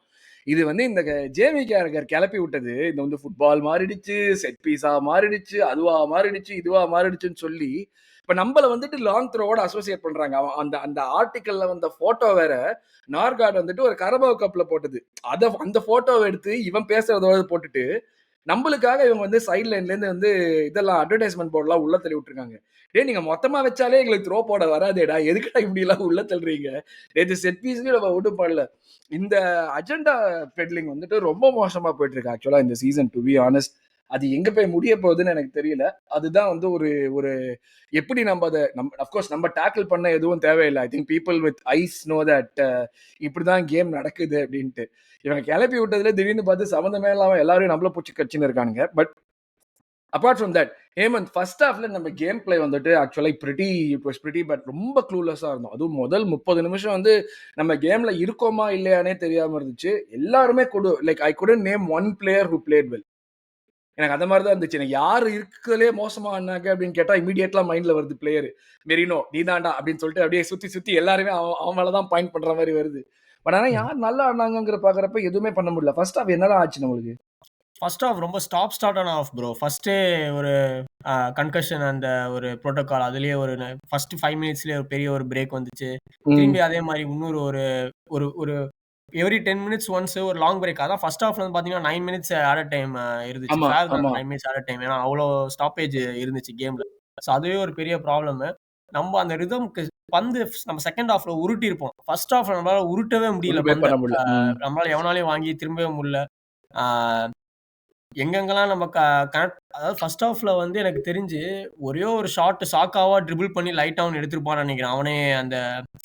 இது வந்து இந்த ஜேமி கேரகர் கிளப்பி விட்டது. இந்த வந்து ஃபுட்பால் மாறிடுச்சு, செட் பீஸா மாறிடுச்சு, அதுவா மாறிடுச்சு, இதுவா மாறிடுச்சுன்னு சொல்லி இப்போ நம்மள வந்துட்டு லாங் த்ரோவோட அசோசியேட் பண்றாங்க. அந்த அந்த ஆர்டிக்கல்ல வந்த போட்டோ வேற நார்கார்டு வந்துட்டு ஒரு கரபாவ் கப்ல போட்டது. அந்த போட்டோவை எடுத்து இவன் பேசுறதோட போட்டுட்டு நம்மளுக்காக இவங்க வந்து சைட் லைன்ல இருந்து வந்து இதெல்லாம் அட்வர்டைஸ்மெண்ட் போர்டெல்லாம் உள்ள தள்ளி விட்டுருக்காங்க. டே நீங்க மொத்தமா வச்சாலே எங்களுக்கு த்ரோ போட வராதேடா, எதுக்குடா இப்படி எல்லாம் உள்ள தள்ளுறீங்க? இது செட் பீஸ்லயும் நம்ம ஒன்றும் பண்ணல. இந்த அஜெண்டா பெட்லிங் வந்துட்டு ரொம்ப மோசமா போயிட்டு இருக்கு ஆக்சுவலா இந்த சீசன். டு பி ஆனஸ்ட், அது எங்க போய் முடிய போகுதுன்னு எனக்கு தெரியல. அதுதான் வந்து ஒரு ஒரு எப்படி நம்ம அதை அஃப்கோர்ஸ் நம்ம டேக்கிள் பண்ண எதுவும் தேவையில்லை. I think people with eyes know that இப்படிதான் கேம் நடக்குது அப்படின்ட்டு. இவங்க கிளப்பி விட்டதுல திடீர்னு பார்த்து சம்மந்தமே இல்லாம எல்லாரும் நம்மள பூச்சி கட்சின்னு இருக்கானுங்க. But apart from that Hemant first ஹாஃப்ல நம்ம கேம் பிளே வந்துட்டு actually it was pretty but ரொம்ப க்ளூலெஸ்ஸாக இருந்தோம். அதுவும் முதல் 30 நிமிஷம் வந்து நம்ம கேம்ல இருக்கோமா இல்லையானே தெரியாம இருந்துச்சு. எல்லாருமே like I couldn't name one player who played well. எனக்கு அந்த மாதிரி தான் இருந்துச்சு. எனக்கு யார் இருக்கலே மோசமா ஆனாங்க அப்படின்னு கேட்டா இமீடியட்லா மைண்ட்ல வருது பிளேயர் மெரினோ, நீதாண்டா அப்படின்னு சொல்லிட்டு அப்படியே சுத்தி எல்லாருமே அவன் மேலதான் பாயிண்ட் பண்ற மாதிரி வருது. பட் ஆனா யார் நல்லா ஆனாங்கிற பாக்குறப்ப எதுவுமே பண்ண முடியல. ஃபர்ஸ்ட் ஹாஃப் என்னடா ஆச்சு நம்மளுக்கு? ஃபர்ஸ்ட் ஹாஃப் ரொம்ப ஸ்டார்ட் ஆன ஆஃப் ப்ரோ. ஃபர்ஸ்டே ஒரு கன்கஷன் அந்த ஒரு ப்ரோட்டோகால் அதுலயே ஒரு ஃபர்ஸ்ட் 5 மினிட்ஸ்லயே ஒரு பெரிய ஒரு பிரேக் வந்துச்சு. திரும்பி அதே மாதிரி இன்னொரு ஒரு ஒரு ஒரு எவ்ரி 10 மினிட்ஸ் ஒன்ஸ் ஒரு லாங் பிரேக். அதான் ஃபர்ஸ்ட் ஹாஃப்ல வந்து பாத்தீங்கன்னா 9 மினிட்ஸ் ஆடட் டைம் இருந்துச்சு. ஆமா ஃபேர் தான் ஆமா 9 மினிட்ஸ் ஆடட் டைம். ஏன்னா அவ்வளோ ஸ்டாப்பேஜ் இருந்துச்சு கேம்ல. ஸோ அதுவே ஒரு பெரிய ப்ராப்ளம். நம்ம அந்த ரிதம்க்கு பந்து நம்ம செகண்ட் ஹாஃப்ல உருட்டி இருப்போம். ஃபர்ஸ்ட் ஹாஃப்ல நம்மளால உருட்டவே முடியல ஒண்ணுமே பந்த. பண்ண முடியல. நம்மளால எவனாலையும் வாங்கி திரும்பவே முடியல. எங்கெங்கெல்லாம் நம்ம கனெக்ட் அதாவது ஃபர்ஸ்ட் ஹாஃப்ல வந்து எனக்கு தெரிஞ்சு ஒரே ஒரு ஷாட் சாக்காவா ட்ரிபிள் பண்ணி லைட் அவன் எடுத்திருப்பான்னு நினைக்கிறேன். அவனே அந்த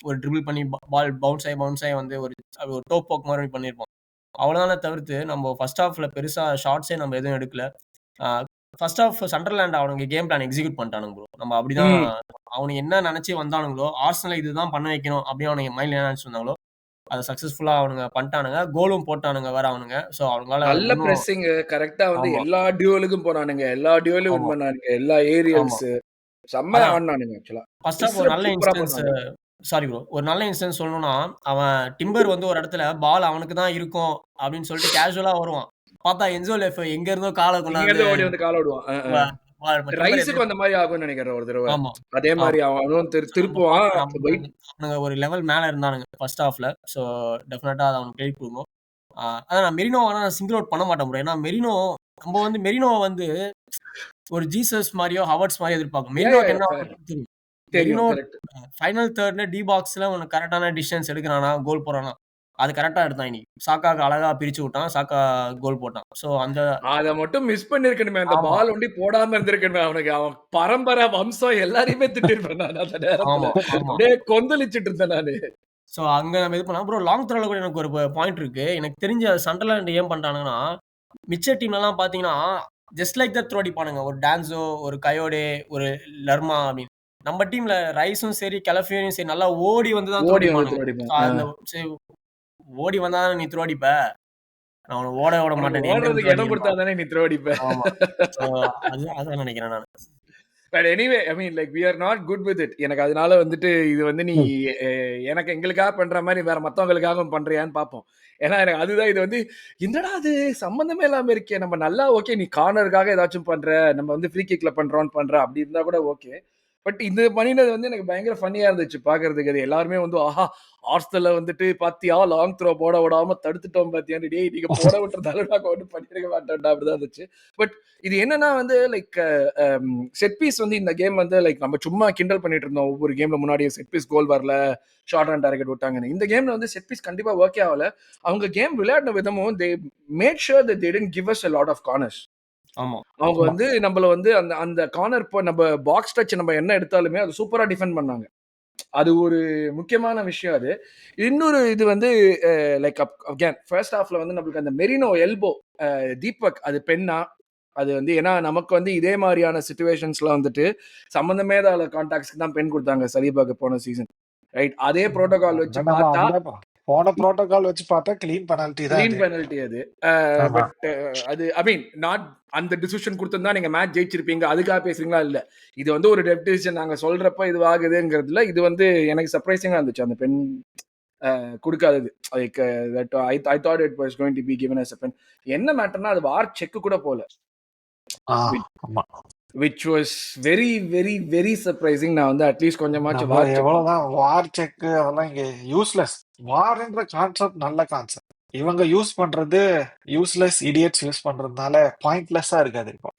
ஒரு ட்ரிபிள் பண்ணி பால் பவுன்ஸ் ஆகி வந்து ஒரு டோப் போக் மாதிரி பண்ணியிருப்பான். அவ்வளோதானே தவிர்த்து நம்ம ஃபர்ஸ்ட் ஹாஃப்ல பெருசா ஷாட்ஸே நம்ம எதுவும் எடுக்கல. ஃபர்ஸ்ட் ஹாஃப் சண்டர்லேண்ட் அவனுங்க கேம் பிளான் எக்ஸிக்யூட் பண்ணிட்டானுங்க ப்ரோ. நம்ம அப்படிதான் அவனுக்கு என்ன நினைச்சு வந்தானுங்களோ, ஆர்சனல் இதுதான் பண்ண வைக்கணும் அப்படின்னு அவனுங்க மைண்ட்ல என்ன நினைச்சு வந்தாங்களோ அதை சக்சஸ்ஃபுல்லா அவனுங்க பண்ணிட்டானுங்க. கோலும் போட்டானுங்க வேற அவனுங்க. ஸோ அவங்களால நல்ல பிரessing கரெக்ட்டா வந்து எல்லா டியூவலுக்கும் போனானுங்க. எல்லா டியூவலையும் வின் பண்ணானுங்க. எல்லா ஏரியல்ஸ் செம்மையா ஆடுனானுங்க ஆக்சுவலா. ஃபர்ஸ்ட் ஆஃப் ஒரு நல்ல இன்ஸ்டன்ஸ் சாரி ப்ரோ, ஒரு நல்ல இன்ஸ்டன்ஸ் சொல்லணும்னா அவன் டிம்பர் வந்து ஒரு இடத்துல பால் அவனுக்கு தான் இருக்கும் அப்படின்னு சொல்லிட்டு கேஷுவலா வருவான். பார்த்தா என்சோ லெஃப் எங்க இருந்தோ காலை கொண்டாந்து ஓடி வந்து கால விடுவான். ரைஸுக்கு அந்த மாதிரி ஆகும்னு நினைக்கிறேன் ஒரு தடவை. அதே மாதிரி அவனும் திருப்புவான். அவனுங்க ஒரு லெவல் மேல இருந்தானுங்க ஃபர்ஸ்ட் ஹாஃப்ல. ஸோ டெஃபினட்டா அதை அவனுக்கு கிரெடிட் கொடுக்கும். அதான் நான் மெரினோ நான் சிங்கிள் அவுட் பண்ண மாட்டேன் ப்ரோ. ஏன்னா மெரினோ வந்து ஒரு ஜீசஸ் மாதிரியோ ஹவர்ட்ஸ் மாதிரியோ எதிர்பார்க்கும். மெரினோக்கு என்ன தெரியும். மெரினோ ஃபைனல் தேர்ட்ல டி பாக்ஸ்ல உனக்கு கரெக்டான டிஸ்டன்ஸ் எடுக்கிறானா, கோல் போறானா, அது கரெக்டா எடுத்தான். இன்னைக்கு சாக்காக்கு அழகா பிரிச்சு விட்டான். சாக்கா கோல் போட்டான். சோ அத மட்டும் மிஸ் பண்ணிருக்கணுமே. அந்த பால் ஒண்டி போடாம இருந்திருக்கணுமே. அவனுக்கு அவன் பரம்பரை வம்சம் எல்லாரையுமே திட்டிருப்பேன் நான் அந்த நேரத்துல. அப்படியே கொந்தளிச்சிட்டு இருந்தேன் நானு. சோ அங்க நம்ம இது பண்ணா ப்ரோ. லாங் த்ரோல கூட எனக்கு ஒரு பாயிண்ட் இருக்கு. எனக்கு தெரிஞ்ச சண்டர்லாண்ட் ஏன் பண்றானுங்கன்னா, மிச்ச டீம்ல எல்லாம் பாத்தீங்கன்னா ஜஸ்ட் லைக் தட் த்ரோ அடிப்பானுங்க. ஒரு டான்ஸோ, ஒரு கயோடே, ஒரு லர்மா அப்படின்னு. நம்ம டீம்ல ரைஸும் சரி, கெலஃபியோரும் சரி நல்லா ஓடி வந்து தான் த்ரோ ஓடி வந்து அடிப்பானுங்க. த்ரோ அடிப்பான். அந்த சரி ஓடி வந்தா தானே நீ த்ரோ அடிப்ப. நான் உன்ன ஓட விட உனக்கு மாட்டேன். எங்கன்னு ஓடுறதுக்கு த்ரோ இடம் கொடுத்தா அடிப்பா. தானே நீ த்ரோ அடிப்ப. ஆமா. ஸோ அதான் நினைக்கிறேன் நான். But anyway I mean like we are not good with it. எனக்கு அதனால வந்துட்டு இது வந்து நீ எனக்கு எங்களுக்காக பண்ற மாதிரி வேற மத்தவங்களுக்காக பண்றியான்னு பார்ப்போம். ஏன்னா எனக்கு அதுதான் இது வந்து என்னடா அது சம்பந்தமே இல்லாம இருக்கே. நம்ம நல்லா ஓகே நீ கார்னருக்காக ஏதாச்சும் பண்ற, நம்ம வந்து ஃப்ரீ கிக்ல பண்றோம்னு பண்ற அப்படி இருந்தா கூட ஓகே. பட் இது பண்ணினது வந்து எனக்கு பயங்கர ஃபன்னியா இருந்துச்சு பாக்குறதுக்கு. அது எல்லாருமே வந்து ஆஹா ஆர்ஸ்தல வந்துட்டு பாத்தியா லாங் த்ரோ போட விடாம தடுத்துட்டோம் பாத்தியான்னு. டேய் நீங்க போட விட்டுறதாலும் நாங்க ஒன்றும் பண்ணிருக்க மாட்டோம்டா அப்படிதான் இருந்துச்சு. பட் இது என்னன்னா வந்து லைக் செட் பீஸ் வந்து இந்த கேம் வந்து லைக் நம்ம சும்மா கிண்டல் பண்ணிட்டு இருந்தோம் ஒவ்வொரு கேம்ல முன்னாடியே செட் பீஸ் கோல் வரல ஷார்ட் அண்ட் டார்கெட் விட்டாங்கன்னு. இந்த கேம்ல வந்து செட் பீஸ் கண்டிப்பா ஒர்க் ஆகல. அவங்க கேம் விளையாடின விதமும் they made sure that they didn't give us a lot of corners. ஆமா. அவங்க வந்து நம்மள வந்து அந்த அந்த கார்னர் நம்ம பாக்ஸ் டச் நம்ம என்ன எடுத்தாலுமே அது சூப்பரா டிஃபெண்ட் பண்ணாங்க. அது ஒரு முக்கியமான விஷயம் அது. இன்னொரு இது வந்து லைக் அகைன் ஃபர்ஸ்ட் ஹாஃப்ல வந்து நம்மளுக்கு அந்த மெரினோ எல்போ தீபக் அது பெண்ணா அது வந்து ஏன்னா நமக்கு வந்து இதே மாதிரியான சிச்சுவேஷன்ஸ்ல வந்துட்டு சம்பந்தமே இல்லாத கான்டாக்ட்ஸ்க்கு தான் பெண் கொடுத்தாங்க சலீபாக்கு போன சீசன். ரைட் அதே புரோட்டோகால் வச்சு நம்ம பார்த்தா அந்த போன புரோட்டோகால் வச்சு பார்த்தா கிளீன் பெனல்டி தான் கிளீன் அது. பெனல்டி அது. ஆமா. பட் அது ஐ மீன் நாட் அந்த டிசிஷன் கொடுத்திருந்தா நீங்க மேட்ச் ஜெயிச்சிருப்பீங்க அதுக்காக பேசுறீங்களா இல்ல. இது வந்து ஒரு டெப் டிசிஷன் நாங்க சொல்றப்ப இது ஆகுதுங்கிறதுல இது வந்து எனக்கு சர்ப்ரைசிங்கா இருந்துச்சு அந்த பெண் கொடுக்காதது. Like that I thought it was going to be given as a pen. என்ன மேட்டர்னா அது வார் செக் கூட போல. ஆமா. which was very very very surprising. நான் வந்து அட்லீஸ்ட் கொஞ்சமாச்சும் நம்ம வார் செக் எவ்வளவுதான் வார் செக் அதெல்லாம் இங்க யூஸ்லெஸ். வார்ன்ற கான்செப்ட் நல்ல கான்செப்ட். இவங்க யூஸ் பண்றது யூஸ்லெஸ் இடியட்ஸ் யூஸ் பண்றதுனால பாயிண்ட்லெஸ்ஸா இருக்காது இப்போ.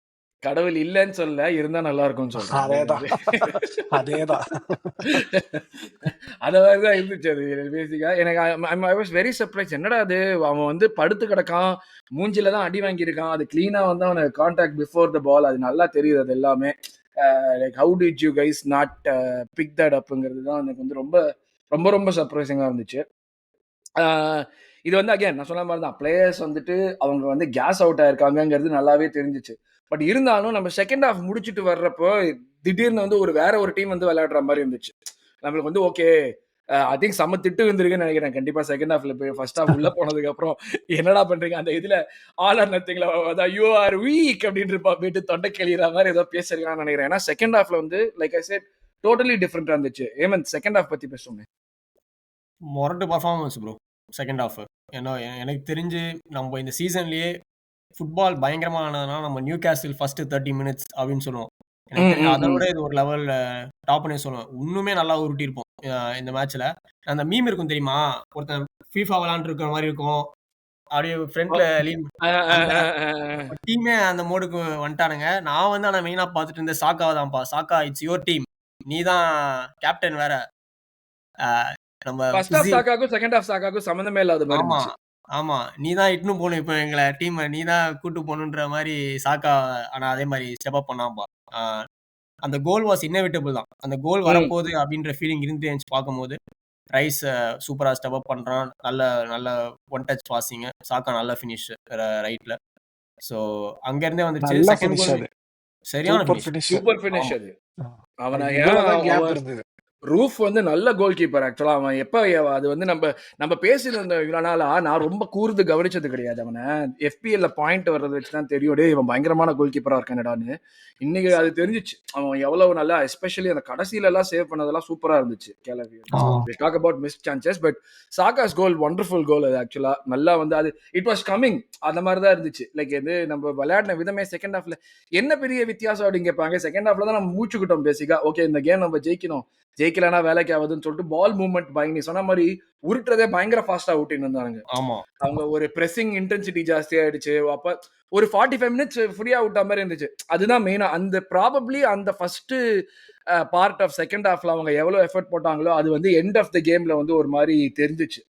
கடவுள் இல்லைன்னு சொல்ல இருந்தா நல்லா இருக்கும்னு சொல்றேன். அதேதான் அதேதான். அந்த மாதிரிதான் இருந்துச்சு அது பேசிக்கா. எனக்கு ஐ வாஸ் வெரி சர்ப்ரைஸ். என்னடா அது அவன் வந்து படுத்து கிடக்கான் மூஞ்சில தான் அடி வாங்கியிருக்கான். அது கிளீனா வந்து அவனை கான்டாக்ட் பிஃபோர் த பால் அது நல்லா தெரியுது. அது எல்லாமே like how did you guys not pick that அப்ங்கிறது தான் எனக்கு வந்து ரொம்ப ரொம்ப ரொம்ப சர்ப்ரைசிங்கா இருந்துச்சு. இது வந்து அகைன் நான் சொன்ன மாதிரி தான் பிளேயர்ஸ் வந்துட்டு அவங்க வந்து கேஸ் அவுட் ஆயிருக்காங்கிறது நல்லாவே தெரிஞ்சிச்சு. பட் இருந்தாலும் நம்ம செகண்ட் ஹாஃப் முடிச்சுட்டு வர்றப்போ திடீர்னு வந்து வேற ஒரு டீம் வந்து விளையாடுற மாதிரி இருந்துச்சு. நம்மளுக்கு வந்து ஓகே ஐ திங்க் செம்ம திட்டு வந்துருக்குன்னு நினைக்கிறேன் கண்டிப்பா செகண்ட் ஹாஃப்ல போய் ஃபர்ஸ்ட் ஹாஃப் உள்ள போனதுக்கு அப்புறம் என்னடா பண்றீங்க அந்த இதுல ஆல் ஆர் நத்திங்ல யூ ஆர் வீக் அப்படின்னு இருப்பா போயிட்டு தொண்டை கிளியற மாதிரி ஏதோ பேசுறீங்கன்னு நினைக்கிறேன். ஏன்னா செகண்ட் ஹாஃப்ல வந்து லைக் ஐ செட் டோட்டலி டிஃப்ரெண்டா இருந்துச்சு. ஏமன் செகண்ட் ஹாஃப் பத்தி பேசுவோமே. மொரட்டு பர்ஃபார்மன்ஸ் ப்ரோ செகண்ட் ஹாஃப். ஏன்னா எனக்கு தெரிஞ்சு நம்ம இந்த சீசன்லயே ஃபுட்பால் பயங்கரமானதுனால நம்ம நியூ கேஸ்டில் ஃபர்ஸ்ட் 30 மினிட்ஸ் அப்படின்னு சொல்லுவோம். எனக்கு தெரிஞ்சு அதை விட இது ஒரு லெவல்ல டாப்னே சொல்லுவேன். இன்னுமே நல்லா உருட்டி இருப்போம் இந்த மேட்ச்ல. அந்த மீம் இருக்கும் தெரியுமா, ஒருத்தன் ஃபீஃபா விளாண்டு இருக்கிற மாதிரி இருக்கும் அப்படியே ஃப்ரண்ட்ல டீமே அந்த மோடுக்கு வந்துட்டானுங்க. நான் வந்து ஆனா மெயினா பார்த்துட்டு இருந்த சாக்காவை தான்ப்பா. சாக்கா இட்ஸ் யுவர் டீம், நீ தான் கேப்டன் வேற. நம்ம ஃபர்ஸ்ட் ஹாஃப் சாக்காக்கும் செகண்ட் ஹாஃப் சாக்காக்கும் சம்பந்தமே இல்லாத மாதிரி ஆமா இருந்துச்சு. ஆமா நீ தான் இட்டுன்னு போகணும் இப்போ எங்களை டீம், நீ தான் கூட்டு போகணுன்ற மாதிரி சாக்கா. ஆனா அதே மாதிரி ஸ்டெப் அப் பண்ணாம்பா. அந்த கோல் வாஸ் இன்னெவிட்டபிள் தான். அந்த கோல் வரப்போகுது அப்படின்ற ஃபீலிங் இருந்துச்சு பார்க்கும்போது. ரைஸ் சூப்பரா ஸ்டெப் அப் பண்றான். நல்ல நல்ல ஒன் டச் பாசிங். சாக்கா நல்ல ஃபினிஷ் ரைட்ல. ஸோ அங்க இருந்தே வந்துச்சு நல்ல செகண்ட் ஃபினிஷ் கோல். அது. சரியான சூப்பர் ஃபினிஷ். சூப்பர் ஃபினிஷ் அது. அவனை இவ்வளவுதான் கேப் இருந்தது. ரூஃப் வந்து நல்ல கோல் கீப்பர் ஆக்சுவலா. அவன் எப்ப அது வந்து நம்ம பேசியிருந்த இவ்வளவு நாளா நான் ரொம்ப கூர்ந்து கவனிச்சது கிடையாது. அவனை FPL பாயிண்ட் வர்றது வச்சுதான் தெரியும் டே இவன் பயங்கரமான கோல் கீப்பரா இருக்கானடான்னு. இன்னைக்கு அது தெரிஞ்சிச்சு அவன் எவ்வளவு நல்லா, எஸ்பெஷலி அந்த கடைசியில எல்லாம் சேவ் பண்ணதெல்லாம் சூப்பரா இருந்துச்சு. Talk about miss chances but Saka's goal wonderful goal அது ஆக்சுவலா. நல்லா வந்து அது இட் வாஸ் கமிங் அந்த மாதிரி தான் இருந்துச்சு. லைக் இது நம்ம விளையாடின விதமே செகண்ட் ஹாஃப்ல என்ன பெரிய வித்தியாசம் அப்படின்னு கேட்பாங்க. செகண்ட் ஹாஃப்ல தான் நம்ம மூச்சுக்கிட்டோம் பேசிக்கா. ஓகே இந்த கேம் நம்ம ஜெயிக்கணும், ஜெயிக்கலனா வேலைக்கு ஆகுதுன்னு சொல்லிட்டு பால் மூவ்மெண்ட் பயங்கர, நீ சொன்ன மாதிரி உருட்டுறதே பயங்கர ஃபாஸ்டா ஊட்டின்னு இருந்தாங்க. ஆமா அவங்க ஒரு பிரessing இன்டென்சிட்டி ஜாஸ்தி ஆயிடுச்சு. அப்ப ஒரு 45 மினிட்ஸ் ஃப்ரீயா விட்ட மாதிரி இருந்துச்சு. அதுதான் மெயினா அந்த ப்ராபப்ளி அந்த ஃபர்ஸ்ட் பார்ட் ஆஃப் செகண்ட் ஹாஃப்ல அவங்க எவ்வளவு எஃபர்ட் போட்டாங்களோ அது வந்து எண்ட் ஆஃப் த கேம்ல வந்து ஒரு மாதிரி தெரிஞ்சிச்சு.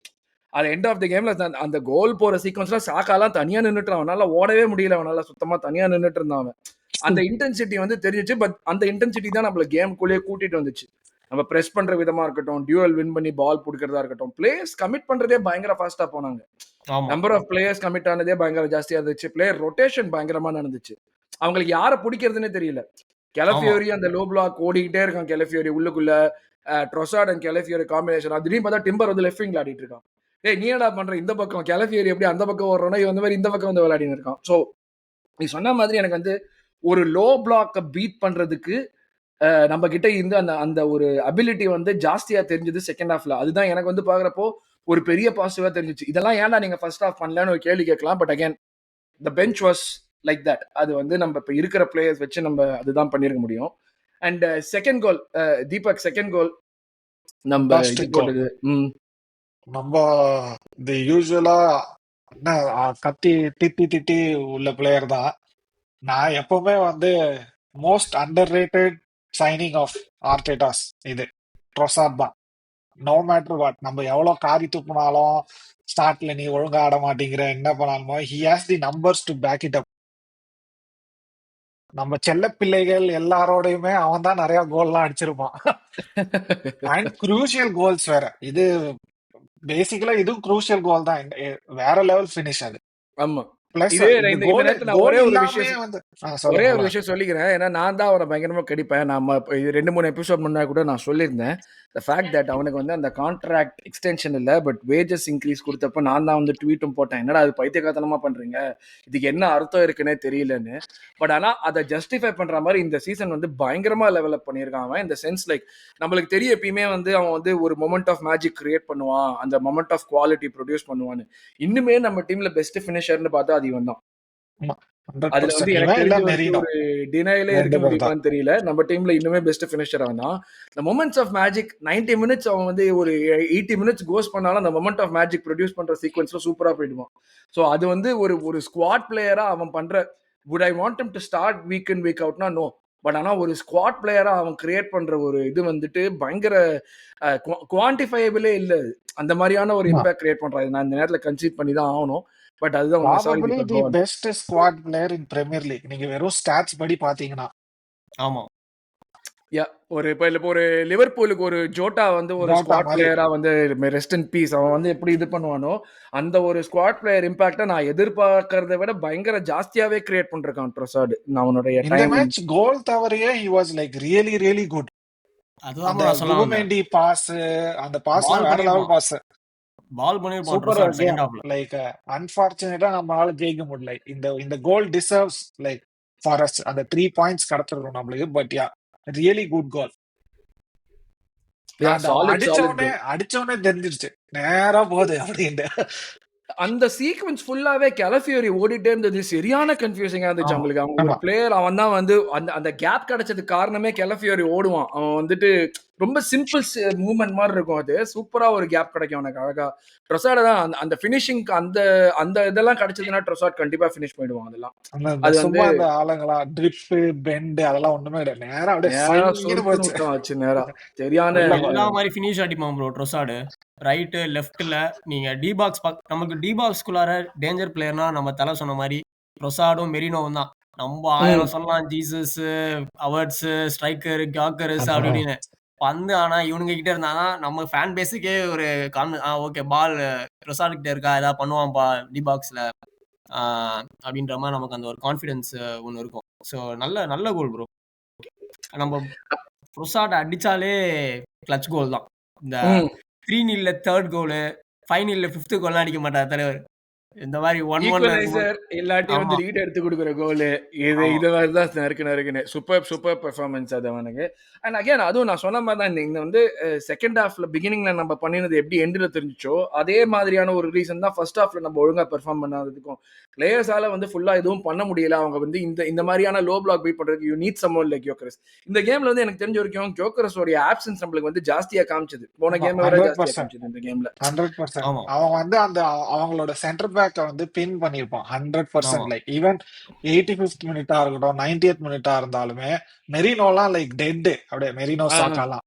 அது எண்ட் ஆஃப் த கேம்ல அந்த கோல் போற சீக்வன்ஸ்ல சாக்காலாம் தனியா நின்னுட்டு அவனால ஓடவே முடியல. அவனால சுத்தமா தனியா நின்னுட்டு இருந்தான் அவன். அந்த இன்டென்சிட்டி வந்து தெரிஞ்சிச்சு. பட் அந்த இன்டென்சிட்டி தான் நம்மள கேம்குள்ளேயே கூட்டிட்டு வந்துச்சு. நம்ம பிரஸ் பண்ற விதமா இருக்கட்டும், டியூவல் வின் பண்ணி பால் பிடிக்கிறதா இருக்கட்டும், பிளேயர்ஸ் கமிட் பண்றதே பயங்கர ஃபாஸ்டா போனாங்க. நம்பர் ஆஃப் பிளேயர்ஸ் கமிட் ஆனதே பயங்கர ஜாஸ்தியா இருந்துச்சு. பிளேயர் ரொட்டேஷன் பயங்கரமா நடந்துச்சு. அவங்களுக்கு யாரை பிடிக்கிறதுனே தெரியல. கெலஃபியோரி அந்த லோ பிளாக் ஓடிக்கிட்டே இருக்கான். கெலஃபியோரி உள்ளுக்குள்ள ட்ரொசார்ட் அண்ட் கெலஃபியோரி காம்பினேஷன். திடீர்னு பார்த்தா டிம்பர் வந்து லெஃப்ட் விங்ல ஆடிட்டு இருக்கான். ஏய் நீ என்னடா பண்ற இந்த பக்கம் கெலஃபியோரி எப்படி அந்த பக்கம் ஓடுறோம்னா இவன் வந்து மாதிரி இந்த பக்கம் வந்து விளையாடின்னு இருக்கான். ஸோ நீ சொன்ன மாதிரி எனக்கு வந்து ஒரு லோ பிளாக்கை பீட் பண்றதுக்கு நம்ம கிட்ட இருந்து அந்த அந்த ஒரு அபிலிட்டி வந்து ஜாஸ்தியா தெரிஞ்சது செகண்ட் ஹாஃப்ல. அதுதான் எனக்கு வந்து பாக்குறப்போ ஒரு பெரிய பாசிட்டிவா தெரிஞ்சிச்சு. இதெல்லாம் ஏன்டா நீங்க ஃபர்ஸ்ட் ஹாஃப் பண்ணலன்னு ஒரு கேள்வி கேட்கலாம். But again the bench was like that. அது வந்து நம்ம இப்ப இருக்கிற பிளேயர்ஸ் வச்சு நம்ம அதுதான் பண்ணிருக்க முடியும். And second goal Deepak second goal நம்ம இது Fantastic goal. போட்டது. நம்ம இந்த யூஸ்வலா என்ன கத்தி திட்டி திட்டி உள்ள பிளேயர் தான். நான் எப்பவுமே வந்து most underrated signing of Arteta's இது ட்ரொசார்ட் தான். நோ மேட்டர் வாட், நம்ம எவ்வளவு காரி துப்புனாலும் ஸ்டார்ட்ல நீ ஒழுங்கா ஆட மாட்டேங்கிற என்ன பண்ணாலுமோ he has the numbers to back it up. நம்ம செல்ல பிள்ளைகள் எல்லாரோடையுமே அவன் தான் நிறைய கோல்லாம் அடிச்சிருப்பான். அண்ட் குரூஷியல் கோல்ஸ் வேற. இது பேசிக்கலா இதுவும் குரூஷியல் கோல் தான். வேற லெவல் ஃபினிஷ் அது. ஆமா. பிளஸ் இதே இந்த இந்த கோல் நேரத்துல நான் கோல் ஒரே ஒரு இல்லாமே விஷயம் வந்து ஒரே சொல்லுங்க ஒரு விஷயம் சொல்லிக்கிறேன். ஏன்னா நான் தான் அவனை பயங்கரமா கடிப்பேன். நம்ம இது 2-3 எபிசோட் முன்னாடி கூட நான் சொல்லியிருந்தேன். த ஃபேக்ட் தட் அவனுக்கு வந்து அந்த கான்ட்ராக்ட் எக்ஸ்டென்ஷன் இல்ல, பட் வேஜஸ் இன்க்ரீஸ் கொடுத்தப்ப நான் தான் வந்து ட்வீட்டும் போட்டேன். என்னடா அது பைத்தியக்காரத்தனமா பண்றீங்க, இதுக்கு என்ன அர்த்தம் இருக்குன்னே தெரியலன்னு. பட் ஆனா அதை ஜஸ்டிஃபை பண்ற மாதிரி இந்த சீசன் வந்து பயங்கரமா லெவலப் பண்ணியிருக்கான் அவன். இந்த சென்ஸ் லைக் நம்மளுக்கு தெரியும் எப்பயுமே வந்து அவன் வந்து ஒரு மொமெண்ட் ஆஃப் மேஜிக் கிரியேட் பண்ணுவான், அந்த மொமெண்ட் ஆஃப் குவாலிட்டி ப்ரொடியூஸ் பண்ணுவான்னு. இன்னுமே நம்ம டீம்ல பெஸ்ட் ஃபினிஷர்னு பார்த்தா அது இவன் தான். அதுல வந்து 100%. எனக்கு இவன் இல்ல தெரிஞ்ச வரைக்கும் மெரினோ, ஒரு டினைலே இருக்க 2 பேர் தான். முடியுமான்னு தெரியல. நம்ம டீம்ல இன்னுமே பெஸ்ட் ஃபினிஷர் அவன் தான். இந்த மொமெண்ட்ஸ் ஆஃப் மேஜிக் 90 மினிட்ஸ் அவன் வந்து ஒரு 80 மினிட்ஸ் கோஸ் பண்ணாலும் அந்த மொமெண்ட் ஆஃப் மேஜிக் ப்ரொடியூஸ் பண்ற சீக்வன்ஸ்ல சூப்பரா போயிடுவான். ஸோ அது வந்து ஒரு ஒரு ஸ்குவாட் பிளேயரா அவன் பண்ற would I want him to start week in week அவுட்னா நோ. பட் ஆனா ஒரு ஸ்குவாட் பிளேயரா அவன் கிரியேட் பண்ற ஒரு இது வந்துட்டு பயங்கர குவான்டிஃபைபிளே இல்ல. அந்த மாதிரியான ஒரு இம்பாக்ட் கிரியேட் பண்றான். நான் இந்த நேரத்துல கன்சீட் பண்ணி தான் ஆகணும். பட் அதுதான் உண்மை. Sorry probably Deepak, the go on. Best squad player in Premier League. நீங்க வெறும் ஸ்டாட்ஸ் படி பாத்தீங்கன்னா ஆமா. யா ஒரு இப்போ ஒரு லிவர்பூலுக்கு ஒரு ஜோட்டா வந்து ஒரு ஜோட்டா ஸ்குவாட் மாதிரி. பிளேயரா வந்து ரெஸ்ட் இன் பீஸ் அவன் வந்து எப்படி இது பண்ணுவானோ அந்த ஒரு ஸ்குவாட் பிளேயர் இம்பாக்டை நான் எதிர்பார்க்கறத விட பயங்கர ஜாஸ்தியாவே கிரியேட் பண்றான் ட்ரொசார்ட். அவனுடைய இந்த டைம் மேட்ச் கோல் தவறையே he was like really really good. அதுதான் அந்த நான் சொல்ல வந்தேன். குபுமெண்டி பாஸ், அந்த பாஸ்லாம் பால் வேற லெவல் பண்ணிருப்பான், பாஸ். பால் பண்ணிருப்பான் சூப்பர் ட்ரொசார்ட் கேம். செகண்ட் ஹாஃப்ல. லைக் அன்பார்ச்சுனேட்டா நம்மளால ஜெயிக்க முடியல. இந்த goal deserves like for us அந்த 3 பாயிண்ட்ஸ் கிடைச்சிருக்கும் நம்மளுக்கு. But yeah really good goal. Yeah அந்த சாலிட் கோல். அடிச்சோடனே தெரிஞ்சிருச்சு நேரா போகுது அப்படின்னு. அந்த சீக்வன்ஸ் ஃபுல்லாவே கெலஃபியோரி ஓடிட்டே இருந்தது. சரியான கன்ஃபியூசிங்கா இருந்துச்சு ஆமா அவங்களுக்கு. அவன் ஒரு ஆமா பிளேயர், அவன் தான் வந்து அந்த அந்த கேப் கிடைச்சதுக்கு காரணமே கெலஃபியோரி ஓடுவான். அவன் வந்துட்டு ரொம்ப சிம்பிள் மூவ்மெண்ட் மாதிரி இருக்கும். அது சூப்பரா ஒரு கேப் கிடைக்கும் அவனுக்கு அழகா. ட்ரொசார்ட் தான் அந்த அந்த ஃபினிஷிங்க்கு அந்த அந்த இதெல்லாம் கிடைச்சதுன்னா ட்ரொசார்ட் கண்டிப்பா ஃபினிஷ் பண்ணிடுவான். அதெல்லாம் அந்த அது வந்து சும்மா அந்த ஆளுங்களா ட்ரிப் பெண்ட் அதெல்லாம் ஒண்ணுமே கிடையாது. நேரா அப்படியே நேரா ஃபைன்னு சொருக்குன்னு போச்சு. விட்டான் வச்சு நேரா. சரியான உள்ள எல்லா மாதிரி ஃபினிஷ் அடிப்பான் ப்ரோ ட்ரொசார்டு. ரைட்டு லெஃப்ட்ல நீங்க டி பாக்ஸ் நமக்கு டி பாக்ஸ்குள்ளார டேஞ்சர் பிளேயர்னா நம்ம தலை சொன்ன மாதிரி ட்ரொசார்டும் மெரினோவும் தான். நம்ம 1000 சொல்லலாம், ஜீசஸ், அவர்ட்ஸ், ஸ்ட்ரைக்கர், காக்கர்ஸ் அப்படி இப்படின்னு பந்து. ஆனா இவனுங்க கிட்ட இருந்தாதான் நம்ம ஃபேன் பேஸுக்கே ஒரு ஓகே பால் ட்ரொசார்ட் கிட்ட இருக்கா, ஏதாவது பண்ணுவான்பா டி பாக்ஸ்ல அப்படின்ற மாதிரி நமக்கு அந்த ஒரு கான்ஃபிடன்ஸ் ஒன்று இருக்கும். ஸோ நல்ல நல்ல கோல் ப்ரோ. நம்ம ட்ரொசார்ட் அடிச்சாலே கிளட்ச் கோல் தான். இந்த 3-0 தேர்ட் கோலு, 5-0 ஃபிஃப்த் கோல்லாம் அடிக்க மாட்டார் தலைவர். இந்த மாதிரி 1-1 இருக்கும்போது. ஈக்குவலைசர் இல்லாட்டி வந்து ஆமா லீட் எடுத்து கொடுக்குற கோலு இது ஆமா இது மாதிரி தான் நறுக்குன்னு சூப்பர் பெர்ஃபார்மன்ஸ் அது அவனுக்கு. அண்ட் அகைன் அதுவும் நான் சொன்ன மாதிரி தான் இந்த வந்து செகண்ட் ஹாஃப்ல பிகினிங்ல நம்ம பண்ணினது எப்படி எண்டில் தெரிஞ்சிச்சோ அதே மாதிரியான ஒரு ரீசன் தான் ஃபர்ஸ்ட் ஹாஃப்ல நம்ம ஒழுங்கா பெர்ஃபார்ம் பண்ணாததுக்கும். பிளேயர்ஸால வந்து ஃபுல்லா எதுவும் பண்ண முடியல. அவங்க வந்து இந்த இந்த மாதிரியான லோ பிளாக் பீட் பண்றதுக்கு யூ நீட் சம்மன் லைக் கியோக்கரஸ். இந்த கேம்ல வந்து எனக்கு தெரிஞ்ச வரைக்கும் கியோக்கரஸோட ஆப்சன்ஸ் நம்மளுக்கு வந்து ஜாஸ்தியா காமிச்சது. போன கேம் விட ஜாஸ்தியா 100% காமிச்சது இந்த கேம்ல. 100%. ஆமா அவன் வந்து அந்த அவங்களோட சென்டர் பேக்கை வந்து பின் பண்ணிருப்பான் 100%. ஆமா லைக் ஈவன் 85th மினிட்டா இருக்கட்டும் 90th மினிட்டா இருந்தாலுமே மெரினோலாம் லைக் டெட். அப்படியே மெரினோ சாக்காலாம்.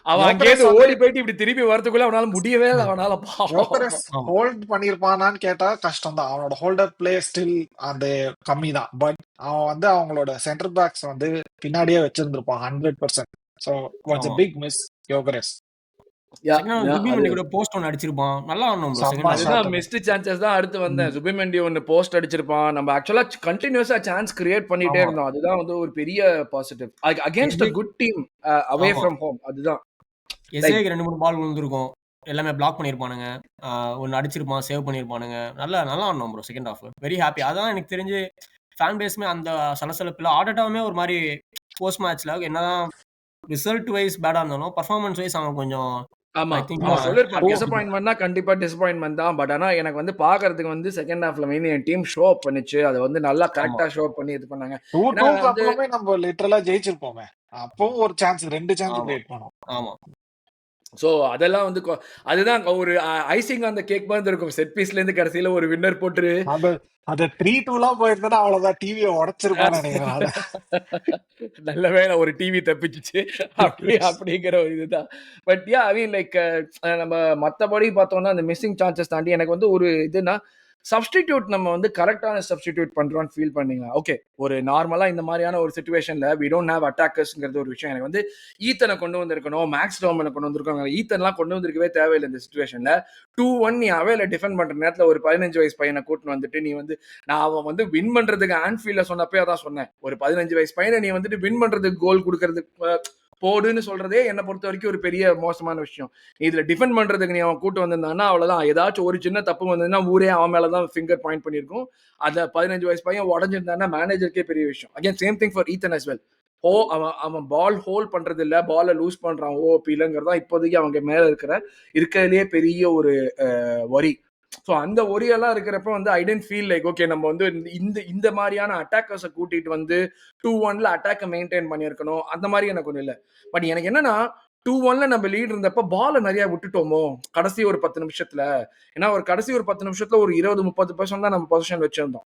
அவன் யோக்கரஸ் அங்கேயிருந்து வந்து ஓடி போயிட்டு இப்படி திருப்பி வரதுக்குள்ள அவனால முடியவே இல்லை. அவனால யோக்கரஸ் ஆமா ஹோல்ட் பண்ணிருப்பானான்னு கேட்டா கஷ்டம் தான். அவனோட ஹோல்டர் பிளே ஸ்டில் அந்த கம்மி தான். பட் அவன் வந்து அவங்களோட சென்டர் பேக்ஸ் வந்து பின்னாடியே வச்சிருந்திருப்பான் 100%. ஸோ வாட்ஸ் ஆமா a big miss Gyokeres. Yeah second half அது ஜுபிமெண்டி கூட போஸ்ட் ஒன்று அடிச்சிருப்பான். நல்லா ஆடணும் ப்ரோ செகண்ட் செம்ம ஹாஃப். அதுதான் ஷாட். மிஸ்ட் சான்சஸ் தான் அடுத்து வந்தேன். சுபிமெண்டி ஒன்னு போஸ்ட் அடிச்சிருப்பான். நம்ம ஆக்சுவலா கண்டினியூஸா சான்ஸ் கிரியேட் பண்ணிட்டே ஆமா. இருந்தோம். அதுதான் வந்து ஒரு பெரிய positive. Against a good team away ஆமா. From home. அதுதான் லைக் எஸ்ஏக்கு 2 3 பால் விழுந்திருக்கும். எல்லாமே பிளாக் பண்ணியிருப்பானுங்க. ஒன்று அடிச்சிருப்பான், சேவ் பண்ணியிருப்பானுங்க. நல்லா நல்லா ஆடணும் bro second half. Very happy. அதான் எனக்கு தெரிஞ்சு ஃபேன் பேஸுமே அந்த சலசலப்பில் ஆர்டேட்டாவுமே ஒரு மாதிரி போஸ்ட் மேட்ச்ல என்னதான் ரிசல்ட் வைஸ் பேடா இருந்தாலும் பர்ஃபார்மன்ஸ் வைஸ் அவன் கொஞ்சம் ஆமா ஐ திங்க் அவன் சொல்லிருப்பான் ஓ, டிசப்பாயின்மெண்ட்னா கண்டிப்பா டிசப்பாயின்மெண்ட் தான். பட் ஆனா எனக்கு வந்து பாக்குறதுக்கு வந்து செகண்ட் ஹாஃப்ல மெயின் என் டீம் ஷோ அப் பண்ணுச்சு. அதை வந்து நல்லா ஆமா கரெக்டா ஷோ அப் பண்ணி இது பண்ணாங்க. 2-2 ஏன்னா வந்து அப்புறமே நம்ம லிட்டரலா ஜெயிச்சிருப்போமே. அப்பவும் ஒரு சான்ஸ் 2 சான்ஸ் ஆமா கிரியேட் பண்ணோம். ஆமா ஸோ அதெல்லாம் வந்து அதுதான் ஒரு ஐசிங் அந்த கேக் மாதிரி இருக்கும். செட் பீஸ்ல இருந்து கடைசியில ஒரு வின்னர் போட்டு அந்த அந்த 3-2 போயிருந்தா அவ்வளவுதான், டிவியை உடைச்சிருப்பான்னு நினைக்கிறேன் நானு. நல்ல வேளை ஒரு டிவி தப்பிச்சிச்சு அப்படிங்கிற ஒரு இதுதான். But yeah I mean like நம்ம மற்றபடி பார்த்தோம்னா அந்த மிஸ்ஸிங் சான்சஸ் தாண்டி எனக்கு வந்து ஒரு இதுனா சப்ஸ்டிடியூட் நம்ம வந்து கரெக்டான சப்ஸ்டிடியூட் பண்றோம்னு ஃபீல் பண்ணீங்க. ஓகே ஒரு நார்மலா இந்த மாதிரியான ஒரு சிச்சுவேஷன்ல வி டோன்ட் ஹேவ் அட்டாக்கர்ஸ்ங்கிறது ஒரு விஷயம். எனக்கு வந்து ஈத்தனை கொண்டு வந்திருக்கணும், மேக்ஸ் டோமனை கொண்டு வந்திருக்கோம். ஈத்தன்லாம் கொண்டு வந்திருக்கவே தேவையில்லை இந்த சுச்சுவேஷன்ல. 2-1 நீ அவேல டிஃபெண்ட் பண்ற நேரத்துல ஒரு 15 வயசு பையனை கூட்டின்னு வந்துட்டு நீ வந்து நான் அவன் வந்து வின் பண்றதுக்கு ஆன்ஃபீல்ட்ல சொன்னப்பே அதான் சொன்னேன். ஒரு 15 வயசு பையனை நீ வந்துட்டு வின் பண்றதுக்கு கோல் கொடுக்கறதுக்கு போடுன்னு சொல்றதே என்னை பொறுத்த வரைக்கும் ஒரு பெரிய மோசமான விஷயம். இதுல டிஃபெண்ட் பண்றதுக்கு நீ அவன் கூட்டு வந்திருந்தான்னா அவ்வளவுதான். ஏதாச்சும் ஒரு சின்ன தப்பு வந்ததுன்னா ஊரே அவன் மேலதான் ஃபிங்கர் பாயிண்ட் பண்ணிருக்கும். அத 15 வயசு பையன் உடஞ்சிருந்தான்னா மேனேஜருக்கே பெரிய விஷயம். Again same thing for Ethan as well. அவன் பால் ஹோல்ட் பண்றது இல்ல, பாலை லூஸ் பண்றான் ஓபிலங்கிறதா இப்போதைக்கு அவங்க மேல இருக்கிறதுலயே பெரிய ஒரு வரி. ஸோ அந்த ஒரியெல்லாம் இருக்கிறப்ப வந்து ஐ டென்ட் ஃபீல் லைக் ஓகே நம்ம வந்து இந்த மாதிரியான அட்டாக்கர்ஸை கூட்டிட்டு வந்து 2-1 அட்டாக்கை மெயின்டைன் பண்ணியிருக்கணும். அந்த மாதிரி எனக்கு ஒன்றும் இல்லை. பட் எனக்கு என்னன்னா 2-1 நம்ம லீட் இருந்தப்ப பாலை நிறைய விட்டுட்டோமோ கடைசி ஒரு 10 நிமிஷத்துல. ஏன்னா ஒரு கடைசி ஒரு 10 நிமிஷத்துல ஒரு 20-30% தான் நம்ம பொசிஷன் வச்சிருந்தோம்.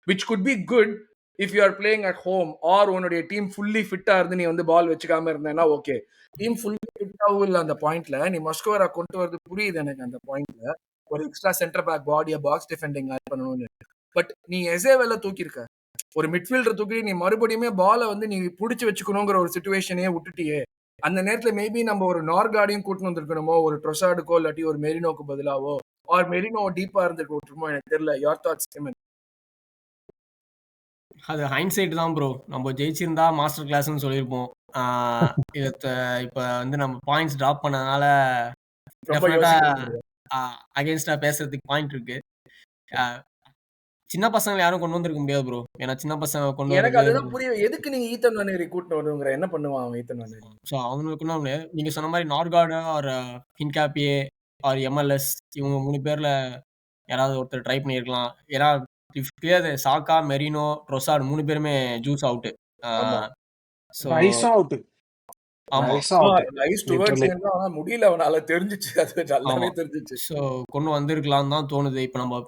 Which could be good if you are playing at home or உன்னுடைய டீம் ஃபுல்லி ஃபிட்டா இருந்து நீ வந்து பால் வச்சுக்காம இருந்தேன்னா ஓகே. டீம் ஃபுல்லி ஃபிட்டாவும் இல்லை அந்த பாயிண்ட்ல. நீ மஸ்கோவரா கொண்டு வரது புரியுது எனக்கு அந்த பாயிண்ட்ல. ஒரு எக்ஸ்ட்ரா சென்டர் பேக் பாடியை பாக்ஸ் டிஃபெண்டிங் ஆட் பண்ணணும்னு. பட் நீ எசேவெல்ல தூக்கியிருக்க. ஒரு மிட்ஃபீல்டர் தூக்கி நீ மறுபடியுமே பாலை வந்து நீ பிடிச்சி வச்சுக்கணுங்கிற ஒரு சுச்சுவேஷனே விட்டுட்டியே. அந்த நேரத்துல மேபி நம்ம ஒரு நார்கார்டையும் கூட்டின்னு வந்திருக்கணுமோ, ஒரு ட்ரொசார்டுக்கோ இல்லாட்டி ஒரு மெரினோக்கு பதிலாவோ, ஆர் மெரினோ டீப்பா இருந்திருக்க விட்டுருமோ எனக்கு தெரியல. Your thoughts Simon? அது ஹைண்ட்சைட் தான் ப்ரோ. நம்ம ஜெயிச்சிருந்தா மாஸ்டர் கிளாஸ்ன்னு சொல்லியிருப்போம். இப்போ வந்து நம்ம பாயிண்ட்ஸ் டிராப் பண்ணதுனால ரொம்ப டெஃபினட்டா யோசிக்க அகைன்ஸ்டா பேசுறதுக்கு பாயிண்ட் இருக்கு. சின்ன பசங்களை யாரும் கொண்டு வந்திருக்க முடியாது ப்ரோ. ஏன்னா சின்ன பசங்க கொண்டு எனக்கு வரது அதுதான் புரியும். எதுக்கு நீங்க ஈத்தன் வானேரி கூட்டிட்டு வரணுங்கிற என்ன பண்ணுவான் அவன் ஈத்தன் வானேரி? ஸோ அவங்களுக்கு கொண்டு வர முடியாது. நீங்க சொன்ன மாதிரி நார்கார்டு ஆர் ஹின்காப்பியே ஆர் எம்எல்எஸ் இவங்க 3 பேர்ல யாராவது ஒருத்தர் ட்ரை பண்ணியிருக்கலாம். ஏன்னா கிளியர் சாக்கா, மெரினோ, ட்ரொசார்டு 3 பேருமே ஜூஸ் அவுட். ஆமா. ஸோ ரைஸும் அவுட், ஆமா. ரைஸும் அவுட் ரைஸ் டுவர்ட்ஸ் லிட்டரலி. ஆனா முடியல அவனால தெரிஞ்சிச்சு. அது நல்லாவே ஆமா. தெரிஞ்சிச்சு. ஸோ கொண்டு வந்திருக்கலாம்னு தான் தோணுது. இப்போ நம்ம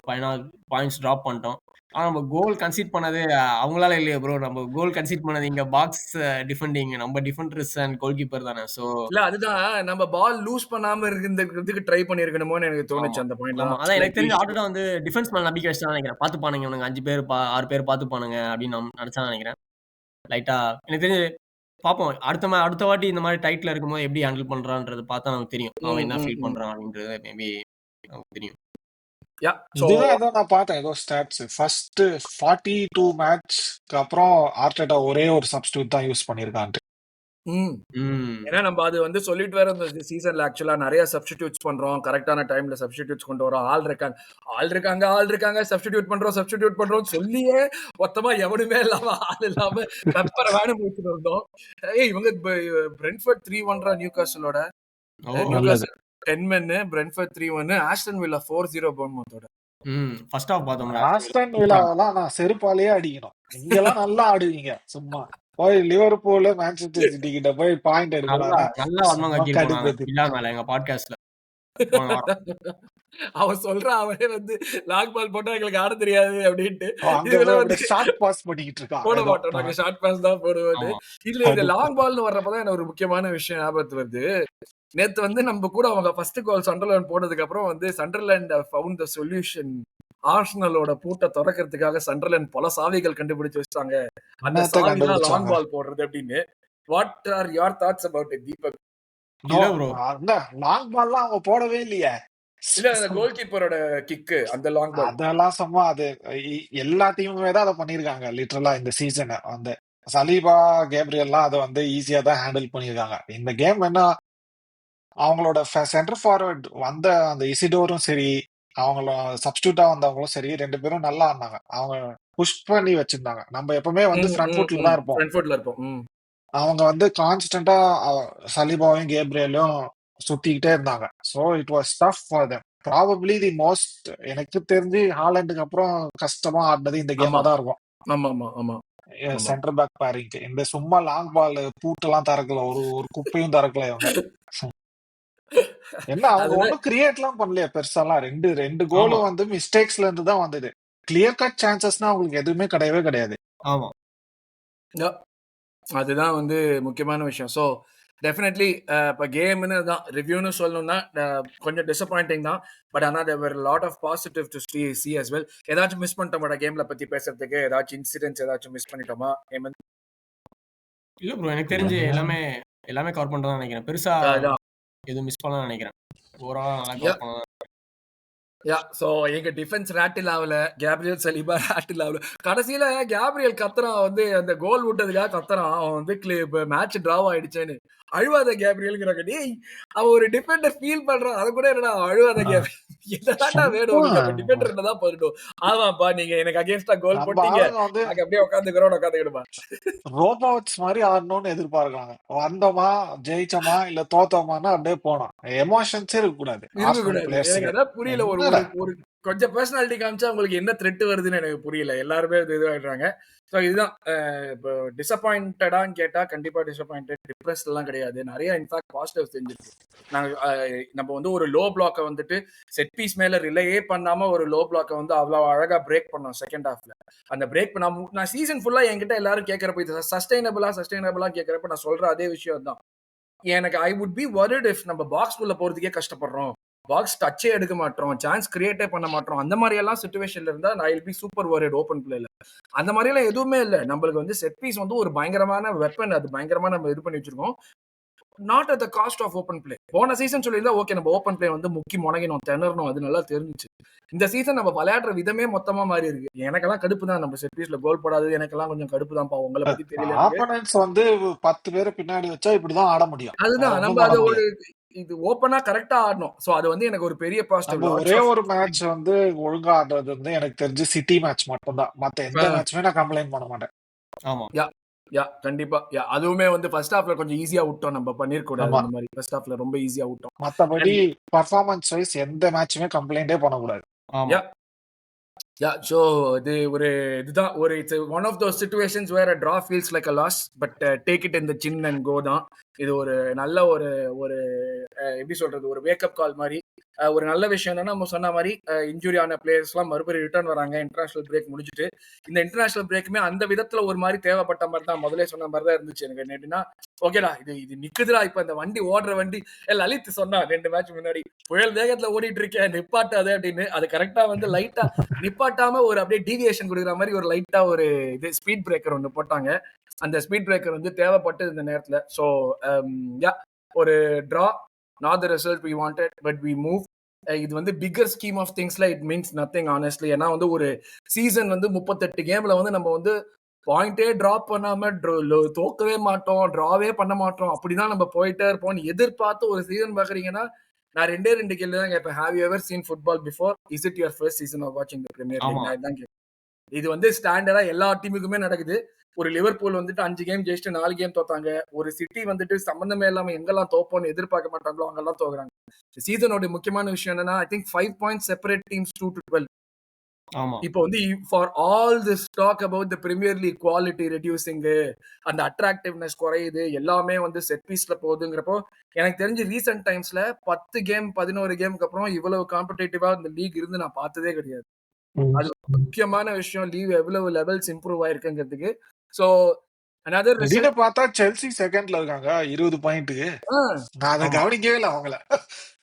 பாயிண்ட்ஸ் டிராப் பண்ணிட்டோம். ஆனா நம்ம கோல் கன்சீட் பண்ணது அவங்களால இல்லையே ப்ரோ. நம்ம கோல் கன்சீட் பண்ணது இங்க பாக்ஸ் டிஃபெண்டிங் நம்ம டிஃபெண்டர்ஸ் அண்ட் கோல் கீப்பர் தானே. ஸோ இல்ல அதுதான் நம்ம பால் லூஸ் பண்ணாம இருக்கிறதுக்கு ட்ரை பண்ணிருக்கணுமோன்னு எனக்கு ஆமா தோணுச்சு அந்த பாயிண்ட்ல. ஆமா அதான் எனக்கு தெரிஞ்ச ஆட்டோட வந்து டிஃபென்ஸ் மேல நம்பிக்கை வச்சுதான் நினைக்கிறேன். பார்த்துப்பானுங்க இவனுங்க 5 பேர் 6 பேர் பார்த்துப்பானுங்க அப்படின்னு நான் நினைச்சா நினைக்கிறேன். லைட்டா எனக்கு தெரிஞ்சு பார்ப்போம். அடுத்த வாட்டி இந்த மாதிரி டைட்டில் இருக்கும்போது எப்படி ஹேண்டில் பண்றான்றது பார்த்தா நமக்கு தெரியும். அவன் என்ன ஃபீல் பண்றான் அப்படின்றது மேபி நமக்கு தெரியும். யா சோ இதுதான் ஏதோ நான் பார்த்தேன், ஏதோ ஸ்டாட்ஸ் ஃபர்ஸ்ட் 42 மேட்ச்க்கு அப்புறம் ஆர்டெட்டா ஒரே ஒரு சப்ஸ்டியூட் தான் யூஸ் பண்ணிருக்கான்ட்டு. ஏன்னா நம்ம அது வந்து சொல்லிட்டு வேற இந்த சீசன்ல ஆக்சுவலா நிறைய சப்ஸ்டிடியூட்ஸ் பண்றோம், கரெக்டான டைம்ல சப்ஸ்டிடியூட்ஸ் கொண்டு வரோம், ஆள் இருக்காங்க சப்ஸ்டிடியூட் பண்றோம் சொல்லியே மொத்தமா எவனுமே இல்லாம ஆள் இல்லாம பெப்பர் வேணும் முடிச்சுட்டு இருந்தோம். இவங்க பிரென்ஃபோர்ட் 3-1 நியூகாசலோட, Newcastle 10 men, Brentford 3-1, Aston Villa 4-0 பவுன்மவுத்தோட. ஃபர்ஸ்ட் ஹாஃப் பார்த்தோம்ல. ஆஸ்டன் வில்லாவெல்லாம் நான் செருப்பாலேயே அடிக்கணும். நீங்கெல்லாம் நல்லா ஆடுவீங்க. சும்மா போய் லிவர்பூல் மான்செஸ்டர் சிட்டி கிட்ட போய் பாயிண்ட் எடுக்கலாம். நல்லா வண்ணம் கட்டிருப்பாங்க இல்ல மேல எங்க பாட்காஸ்ட்ல. அவன் சொல்றான் அவனே வந்து லாங் பால் போட்டா எங்களுக்கு ஆட தெரியாது அப்படின்ட்டு. ஷார்ட் பாஸ் பண்ணிட்டு இருக்கான். போட மாட்டோம், நாங்க ஷார்ட் பாஸ் தான் போடுவோம். இல்ல இந்த லாங் பால்னு வர்றப்பதான் எனக்கு ஒரு முக்கியமான விஷயம் ஞாபகத்து வருது. நேத்து வந்து நம்ம கூட அவங்க ஃபர்ஸ்ட் கோல் சண்டர்லாண்ட் போனதுக்கு அப்புறம் வந்து சண்டர்லாண்ட் ஃபவுண்ட் த சொல்யூஷன். ஆர்சனலோட பூட்டை திறக்கிறதுக்காக சண்டர்லாண்ட் பல சாவிகள் கண்டுபிடிச்சு வச்சாங்க. அந்த சாவி தான் லாங் பால் போடுறது அப்படின்னு. What are your thoughts about it Deepak? No, இல்ல ப்ரோ. அந்த லாங் பால்லாம் அவங்க போடவே இல்லையே. இல்ல அந்த கோல் கீப்பரோட கிக்கு அந்த லாங் பால். அதெல்லாம் சும்மா அது எல்லா டீமுமே தான் அதை பண்ணிருக்காங்க லிட்டரலா இந்த சீசனை வந்து. சலீபா, கேப்ரியல்லாம் அதை வந்து ஈஸியா தான் ஹேண்டில் பண்ணியிருக்காங்க. இந்த கேம் என்ன, அவங்களோட சென்டர் ஃபார்வர்ட் வந்த அந்த இசிடோரும் சரி, அவங்கள சப்ஸ்டியூட்டா வந்தவங்களும் சரி, 2 பேரும் நல்லா ஆடினாங்க. அவங்க புஷ் பண்ணி வச்சிருந்தாங்க. நம்ம எப்பவுமே வந்து ஃப்ரண்ட் ஃபுட்ல தான் இருப்போம். ஃப்ரண்ட்ஃபுட்ல இருப்போம். அவங்க வந்து கான்ஸ்டன்டா சலீபாவையும் கேப்ரியலும் சுத்திக்கிட்டே இருந்தாங்க. So it was tough for them. Probably the most, எனக்கு தெரிஞ்சு ஹாலண்டுக்கு அப்புறம் கஷ்டமா ஆடினது இந்த கேமா ஆமா தான் இருக்கும். ஆமா ஆமா ஆமா ஆமா. சென்டர் பேக் பேரிங்க்கு இந்த சும்மா லாங் பால் பூட்டெல்லாம் திறக்கல, ஒரு ஒரு குப்பையும் திறக்கல இவங்க. என்ன அவங்க அதுதான் ஒன்றும் கிரியேட்லாம் பண்ணலையே பெருசாலாம். ரெண்டு ரெண்டு ஆமா கோலும் வந்து மிஸ்டேக்ஸ்ல இருந்து தான் வந்தது. கிளியர் கட் சான்சஸ்னா அவங்களுக்கு எதுவுமே கிடையவே கிடையாது. ஆமா Yeah. அதுதான் வந்து முக்கியமான விஷயம். ஸோ டெஃபினெட்லி இப்போ கேம்னு தான் ரிவ்யூன்னு சொல்லணும்னா கொஞ்சம் டிசப்பாயிண்டிங் தான். பட் ஆனால் there lot of positive to see as well. ஏதாச்சும் மிஸ் பண்ணிட்டோமா கேம்ல பத்தி பேசுறதுக்கு? ஏதாச்சும் இன்சிடென்ட்ஸ் ஏதாச்சும் மிஸ் பண்ணிட்டோமா? ஹேமந்த்? இல்ல ப்ரோ, எனக்கு தெரிஞ்சு எல்லாமே எல்லாமே கவர் பண்றதா நினைக்கிறேன். பெருசா அதான். எதுவும் மிஸ் பண்ணலாம் நினைக்கிறேன். ஓவரால் நல்லா Yeah. கவர் பண்ணலாம். யா ஸோ எங்க டிஃபென்ஸ் ராட்டில் ஆகல, கேப்ரியல் சலீபா ராட்டில் ஆகல. கடைசியில கேப்ரியல் கத்துறான் வந்து அந்த கோல் விட்டதுக்காக கத்துறான். அவன் வந்து மேட்ச் டிராவ் ஆயிடுச்சேன்னு. அழுவாத கேப்ரியல்ங்கிறாங்க. டேய் அவன் ஒரு டிஃபெண்டர் ஃபீல் பண்றான். அதை கூட என்னடா அழுவாத கேப்ரியல் என்னடா வேணும் உங்களுக்கு? அப்ப டிஃபெண்டர் என்னதான் பண்ணட்டும்? ஆமாப்பா நீங்க எனக்கு அகேன்ஸ்டா கோல் நம்ம போட்டீங்க, ஆளுங்க வந்து நாங்க அப்படியே உட்காந்துக்கிடுமா. ரோபோட்ஸ் மாதிரி ஆடணும்னு எதிர்பார்க்கறாங்க. வந்தோமா, ஜெயிச்சோமா, இல்ல தோத்தோமான்னு அப்படியே போனோம். எமோஷன்ஸே இருக்கக்கூடாது ஆர்சனல் இருக்கக்கூடாது. எனக்கு பிளேயர்ஸுக்கு. அதான் புரியல. ஒரு என்னடா ஒரு ஒரு கொஞ்சம் பர்சனாலிட்டி காமிச்சா உங்களுக்கு என்ன த்ரெட் வருதுன்னு எனக்கு புரியல. எல்லாருமே இதுவாயிடுறாங்க. ஸோ இதுதான் இப்போ டிசப்பாயிண்டடான்னு கேட்டா கண்டிப்பா டிசப்பாயிண்டட், டிப்ரெஸ்ட் எல்லாம் கிடையாது. நிறைய இன்ஃபேக்ட் பாசிட்டிவ் தெரிஞ்சிருக்கு. நாங்க நம்ம வந்து ஒரு லோ பிளாக்கை வந்துட்டு செட் பீஸ் மேல ரிலேயே பண்ணாம ஒரு லோ பிளாக்கை வந்து அவ்வளவு அழகா பிரேக் பண்ணோம் செகண்ட் ஹாஃப்ல. அந்த பிரேக் நான் சீசன் ஃபுல்லா என்கிட்ட எல்லாரும் கேட்கறப்ப இது சஸ்டைனபிளா கேட்கறப்ப நான் சொல்ற அதே விஷயம் தான். எனக்கு I would be worried if நம்ம பாக்ஸ்குள்ள போறதுக்கே கஷ்டப்படுறோம், பாக்ஸ் டச்சே எடுக்க மாட்டோம், சான்ஸ் கிரியேட்டே பண்ண மாட்டோம், அந்த மாதிரி எல்லாம் சுச்சுவேஷன்ல இருந்தா I will be super worried open பிளேல. அந்த மாதிரி எல்லாம் எதுவுமே இல்லை. நம்மளுக்கு வந்து செட் பீஸ் வந்து ஒரு பயங்கரமான வெப்பன், அது பயங்கரமா நம்ம இது பண்ணி வச்சிருக்கோம். Not at the cost of open play. போன சீசன் சொல்லியிருந்தா ஓகே நம்ம ஓப்பன் பிளே வந்து முக்கியமானோம் திணறணும், அது நல்லா தெரிஞ்சிச்சு. இந்த சீசன் நம்ம விளையாடுற விதமே மொத்தமா மாறி இருக்கு. எனக்கெல்லாம் கடுப்பு தான் நம்ம செட் பீஸ்ல கோல் போடாது. எனக்கெல்லாம் கொஞ்சம் கடுப்பு தான். உங்களை பத்தி தெரியல எனக்கு. ஆப்பனன்ஸ் வந்து 10 பேரை பின்னாடி வச்சா இப்படிதான் ஆட முடியும். வேற அதுதான் ஒண்ணும் நம்ம பண்ண அதை ஒரு முடியாது. இது ஓப்பனா கரெக்டா ஆடணும். சோ அது வந்து எனக்கு ஒரு பெரிய பாசிட்டிவ். நம்ம லாட்ஸ் ஒரே ஆஃப் ஒரு மேட்ச் வந்து ஒழுங்கா ஆடுறது வந்து எனக்கு தெரிஞ்சு சிட்டி மேட்ச் மட்டும்தான். மத்த எந்த மேட்சுமே நான் கம்ப்ளைண்ட் பண்ண மாட்டேன். ஆமா யா யா கண்டிப்பா. யா அதுவுமே வந்து ஃபர்ஸ்ட் ஹாஃப்ல கொஞ்சம் ஈஸியா விட்டோம். நம்ம பண்ணிருக்கூடாது ஆமா. இந்த மாதிரி. ஃபர்ஸ்ட் ஹாஃப்ல ரொம்ப ஈஸியா விட்டோம். மத்தபடி அண்ட் பர்ஃபார்மன்ஸ் வைஸ் எந்த மேட்சுமே கம்ப்ளைண்டே பண்ணக்கூடாது. ஆமா யா யா ஸோ இது ஒரு இதுதான் ஒரு it's one of those situations where a draw feels like a loss, but take it in the chin and go தான். இது ஒரு நல்ல ஒரு ஒரு எப்படி சொல்றது, ஒரு வேக்கப் கால் மாதிரி. ஒரு நல்ல விஷயம் என்னன்னா நம்ம சொன்ன மாதிரி இன்ஜுரி ஆன பிளேயர்ஸ்லாம் மறுபடியும் ரிட்டர்ன் வராங்க இன்டர்நேஷனல் பிரேக் முடிச்சுட்டு. இந்த இன்டர்நேஷனல் பிரேக்குமே அந்த விதத்துல ஒரு மாதிரி தேவைப்பட்ட மாதிரி தான், முதலே சொன்ன மாதிரி தான் இருந்துச்சு எனக்கு. என்னன்னா ஓகேடா இது நிக்குதுடா, இப்ப இந்த வண்டி ஓடுற வண்டி. லலித் சொன்னா 2 மேட்ச் முன்னாடி புயல் வேகத்துல ஓடிட்டு இருக்கேன் நிப்பாட்டாது அப்படின்னு. அது கரெக்டா வந்து லைட்டா நிப்பாட்டாம ஒரு அப்படியே டீவியேஷன் கொடுக்குற மாதிரி ஒரு லைட்டா ஒரு இது ஸ்பீட் பிரேக்கர் ஒன்று போட்டாங்க. அந்த ஸ்பீட் பிரேக்கர் வந்து தேவைப்பட்டது இந்த நேரத்துல. ஸோ யா ஒரு draw, not the result we wanted, but we move. இது வந்து பிக்கர் ஸ்கீம் ஆஃப் திங்ஸ்ல இட் மீன்ஸ் நத்திங் ஆனஸ்ட்லி. ஏன்னா வந்து ஒரு சீசன் வந்து 38 கேம்ல வந்து நம்ம வந்து பாயிண்டே டிராப் பண்ணாம தோக்கவே மாட்டோம், டிராவே பண்ண மாட்டோம், அப்படிதான் நம்ம போயிட்டே இருப்போம் எதிர்பார்த்து ஒரு சீசன் பாக்குறீங்கன்னா நான் 2 கேள்வி தான் கேட்பேன். Have you ever seen football before? Is it your first season of வாட்சிங் தி பிரீமியர் லீக்? ஆமா நான் இதான் கேட்பேன். இது வந்து ஸ்டாண்டர்டா எல்லா டீமுக்குமே நடக்குது. ஒரு லிவர்பூல் வந்துட்டு 5 கேம் ஜெயிச்சுட்டு 4 கேம் தோத்தாங்க. ஒரு சிட்டி வந்துட்டு சம்பந்தமே இல்லாம எங்கெல்லாம் தோப்போன்னு எதிர்பார்க்க மாட்டாங்களோ அங்கெல்லாம் தோக்குறாங்க. சீசனோட முக்கியமான விஷயம் என்னன்னா I think 5 points separate teams 2 to 12. ஆமா இப்போ வந்து for all this talk about the Premier League quality reducing, அந்த அட்ராக்டிவ்னஸ் குறையுது, எல்லாமே வந்து செட் பீஸ்ல போகுதுங்கிறப்போ எனக்கு தெரிஞ்சு ரீசெண்ட் டைம்ஸ்ல 10 கேம் 11 கேமுக்கு அப்புறம் இவ்வளவு காம்படிட்டிவா இந்த லீக் இருந்து நான் பார்த்ததே கிடையாது. அது முக்கியமான விஷயம். லீவ் எவ்வளவு லெவல்ஸ் இம்ப்ரூவ் ஆயிருக்குங்கிறதுக்கு. ஸோ another திடீர்னு result. பார்த்தா செல்சி செகண்ட்ல இருக்காங்க 20 பாயிண்ட்டுக்கு. நான் அதை ஆமா கவனிக்கவே இல்லை அவங்கள.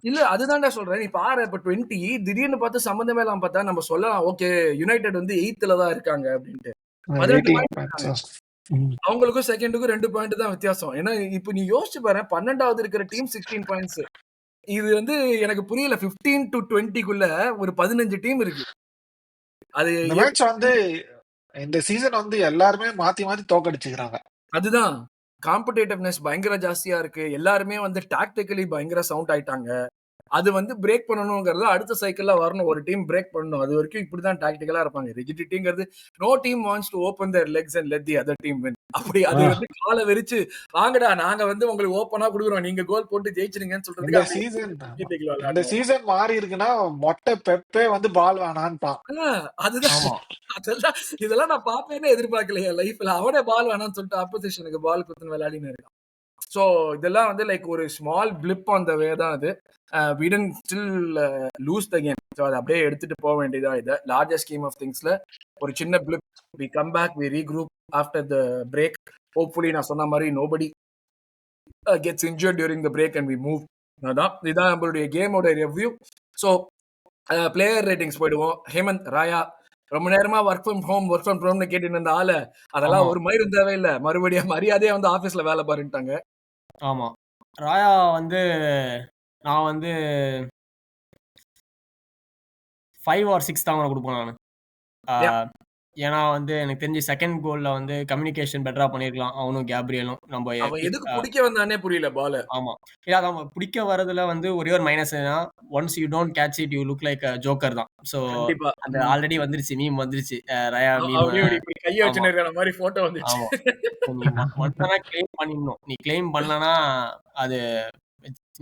இல்ல அதுதான்டா சொல்றேன். நீ பாரு இப்ப 20 திடீர்னு பார்த்து சம்பந்தமே இல்லாம பார்த்தா நம்ம சொல்லலாம் ஓகே யுனைடெட் வந்து 8th தான் இருக்காங்க அப்படின்ட்டு. 18 18 பாயிண்ட் இருக்காங்க. மேட்சஸ். அவங்களுக்கும் செகண்டுக்கும் 2 பாயிண்ட் தான் வித்தியாசம். ஏன்னா இப்ப நீ யோசிச்சு பாரு, 12வது இருக்கிற டீம் 16 பாயிண்ட்ஸ். இது வந்து எனக்கு புரியல. 15 to 20க்குள்ள ஒரு 15 டீம் இருக்கு. அது இந்த மேட்ச் வந்து இந்த சீசன் வந்து எல்லாருமே மாத்தி மாத்தி தோக்கடிச்சுக்கிறாங்க. அதுதான் காம்படேட்டிவ்னஸ் பயங்கர ஜாஸ்தியா இருக்கு. எல்லாருமே வந்து டாக்டிக்கலி பயங்கர சவுண்ட் ஆயிட்டாங்க. அது வந்து பிரேக் பண்ணணுங்கிறது அடுத்த சைக்கிள்ல வரணும். ஒரு டீம் பிரேக் பண்ணணும். அது வரைக்கும் இப்படிதான் டாக்டிக்கலா இருப்பாங்க. ரிஜிடிட்டிங்கிறது no team wants to open their legs and let the other team win. அப்படி அது வந்து காலை வெறிச்சு வாங்கடா நாங்க வந்து உங்களுக்கு ஓப்பனா குடுக்குறோம். நீங்க கோல் போட்டு ஜெயிச்சிருங்கன்னு சொல்றதுக்கு இந்த சீசன் மாறி இருக்குன்னா மொட்டை பெப்பே வந்து பால் வேணான்ட்டான். அதுதான் அதெல்லாம் இதெல்லாம் நான் பாப்பேன்னு எதிர்பார்க்கலையா லைஃப்ல. அவனே பால் வேணாம்னு சொல்லிட்டு ஆப்போசிஷனுக்கு பால் குத்துன்னு விளையாடின்னு இருக்கான். ஸோ இதெல்லாம் வந்து லைக் ஒரு ஸ்மால் பிளிப் ஆன் த வே தான் அது. we didn't still lose the game. So அதை அப்படியே எடுத்துட்டு போக வேண்டியதா இது. லார்ஜர் ஸ்கீம் ஆஃப் திங்ஸ்ல ஒரு சின்ன flip. we come back, we regroup after the break. hopefully நான் சொன்ன மாதிரி nobody gets injured during the break and we move. இதான் நம்மளுடைய கேமோட ரிவ்யூ. ஸோ பிளேயர் ரேட்டிங்ஸ் போயிடுவோம். ஹேமந்த், ராயா ரொம்ப நேரமா ஒர்க் ஃப்ரம் ஹோம்னு கேட்டுட்டு இருந்த ஆளு அதெல்லாம் ஒரு மயிரும் தேவையில்லை. மறுபடியும் மரியாதையா வந்து ஆபீஸ்ல வேலை பாருட்டாங்க. ஆமா, ராயா வந்து நான் வந்து 5 or 6 தான் கொடுப்பேன் நான். ஏன்னா வந்து எனக்கு தெரிஞ்சு செகண்ட் கோல்ல வந்து கம்யூனிகேஷன் பெட்டரா பண்ணிருக்கலாம் அவனும் கேப்ரியலும். நம்ம எதுக்கு பிடிக்க வந்தானே புரியல பால். ஆமா, இல்ல அதான் பிடிக்க வரதுல வந்து ஒரே ஒரு மைனஸ் என்னன்னா, once you don't catch it you look like joker தான். சோ அந்த ஆல்ரெடி வந்துருச்சு, மீம் வந்துருச்சு, ராயா மீம் கையை வச்சிருக்கிற மாதிரி போட்டோ வந்துச்சு. ஆமா, நீ கிளைம் பண்ணிடணும். நீ கிளைம் பண்ணலனா அது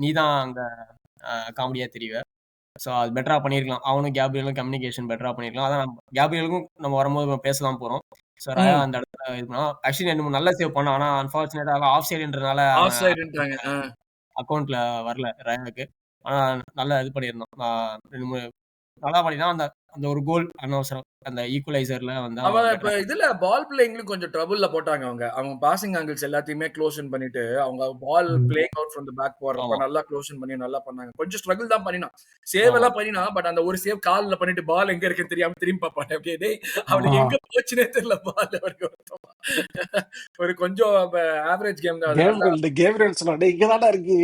நீதான் அங்க காமெடியா தெரியுவ. ஸோ அது பெட்டரா பண்ணிருக்கலாம். அவனும் கேப்ரியலும் கம்யூனிகேஷன் பெட்டரா பண்ணிருக்கலாம். அதான் கேப்ரியலுக்கும் நம்ம வரும்போது பேசலாம் போறோம். ஸோ ராயா அந்த இடத்துல இது பண்ணா ஆக்சுவலி 2-3 நல்ல சேவ் பண்ணான். ஆனா அன்பார்ச்சுனேட்டா ஆஃப் சைடுன்றனால அக்கௌண்ட்ல வரல ராயாக்கு. ஆனா நல்லா இது பண்ணியிருந்தான். 2-3 நல்லா பண்ணிதான் அந்த ஒரு கோல் அனவசரம் அந்த ஈக்குவலைசர்ல வந்து இப்ப இதுல பால் பிளேயிங்ல கொஞ்சம் ட்ரபிள்ல போட்டாங்க அவங்க பாசிங் ஆங்கிள்ஸ் எல்லாத்தையுமே க்ளோஷன் பண்ணிட்டு அவங்க ball playing out from the back போறப்ப நல்லா க்ளோஷன் பண்ணி நல்லா பண்ணாங்க. கொஞ்சம் ஸ்ட்ரகிள் தான் பண்ணினான். சேவ் எல்லாம் பண்ணினா பட் அந்த ஒரு சேவ் கால்ல பண்ணிட்டு பால் எங்க இருக்குன்னு தெரியாம திரும்பி பார்ப்பானே. அப்படியே டேய் அவனுக்கு எங்க போச்சுனே தெரியல பால். அவனுக்கு ஒரு கொஞ்சம் ஆவரேஜ் கேம் தான். கேப்ரியல் சொன்னா இங்க தான்டா இருக்கு.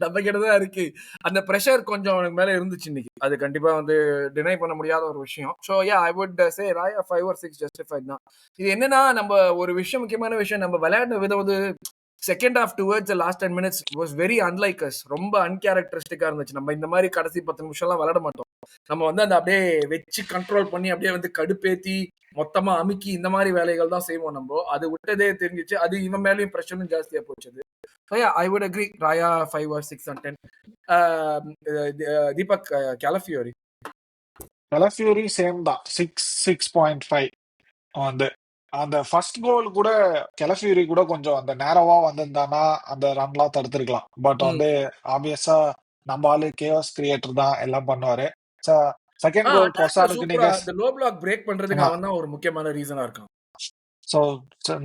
நம்ம கிட்டதான் இருக்கு. அந்த பிரஷர் கொஞ்சம் அவனுக்கு மேல இருந்துச்சு இன்னைக்கு. அது கண்டிப்பா வந்து டினை பண்ண முடியாத ஒரு விஷயம். So I would say Raya 5 or 6 justified தான். இது என்னன்னா நம்ம ஒரு விஷயம், முக்கியமான விஷயம், நம்ம விளையாடின விதம் வந்து second half towards the last 10 minutes was very unlike us. ரொம்ப அன்கேரக்டரிஸ்டிக்கா இருந்துச்சு. நம்ம இந்த மாதிரி கடைசி 10 நிமிஷம்லாம் விளையாட மாட்டோம். நம்ம வந்து அந்த அப்படியே வச்சு கண்ட்ரோல் பண்ணி அப்படியே வந்து கடுப்பேத்தி மொத்தமா அமுக்கி இந்த மாதிரி வேலைகள் தான் செய்வோம் நம்ம. அது விட்டதே தெரிஞ்சிச்சு. அது இவன் மேலேயும் பிரஷரும் ஜாஸ்தியா போச்சு. So yeah, I would agree. Raya 5 or 6 on 10. Deepak, Calafiori same தான் 6.5. அந்த ஃபர்ஸ்ட் கோல் கூட கெலஃபியூரி கூட கொஞ்சம் அந்த நேரவா வந்திருந்தானா அந்த ரன்லாம் தடுத்திருக்கலாம். பட் வந்து ஆப்வியஸா நம்ம ஆளு கேஓஸ் கிரியேட்டர் தான் எல்லாம் பண்ணுவாரு. செகண்ட் கோல் ட்ரொசார்டுக்கு நீங்க லோ பிளாக் பிரேக் பண்றதுக்கு அவன் தான் ஒரு முக்கியமான ரீசனா இருக்கான். ஸோ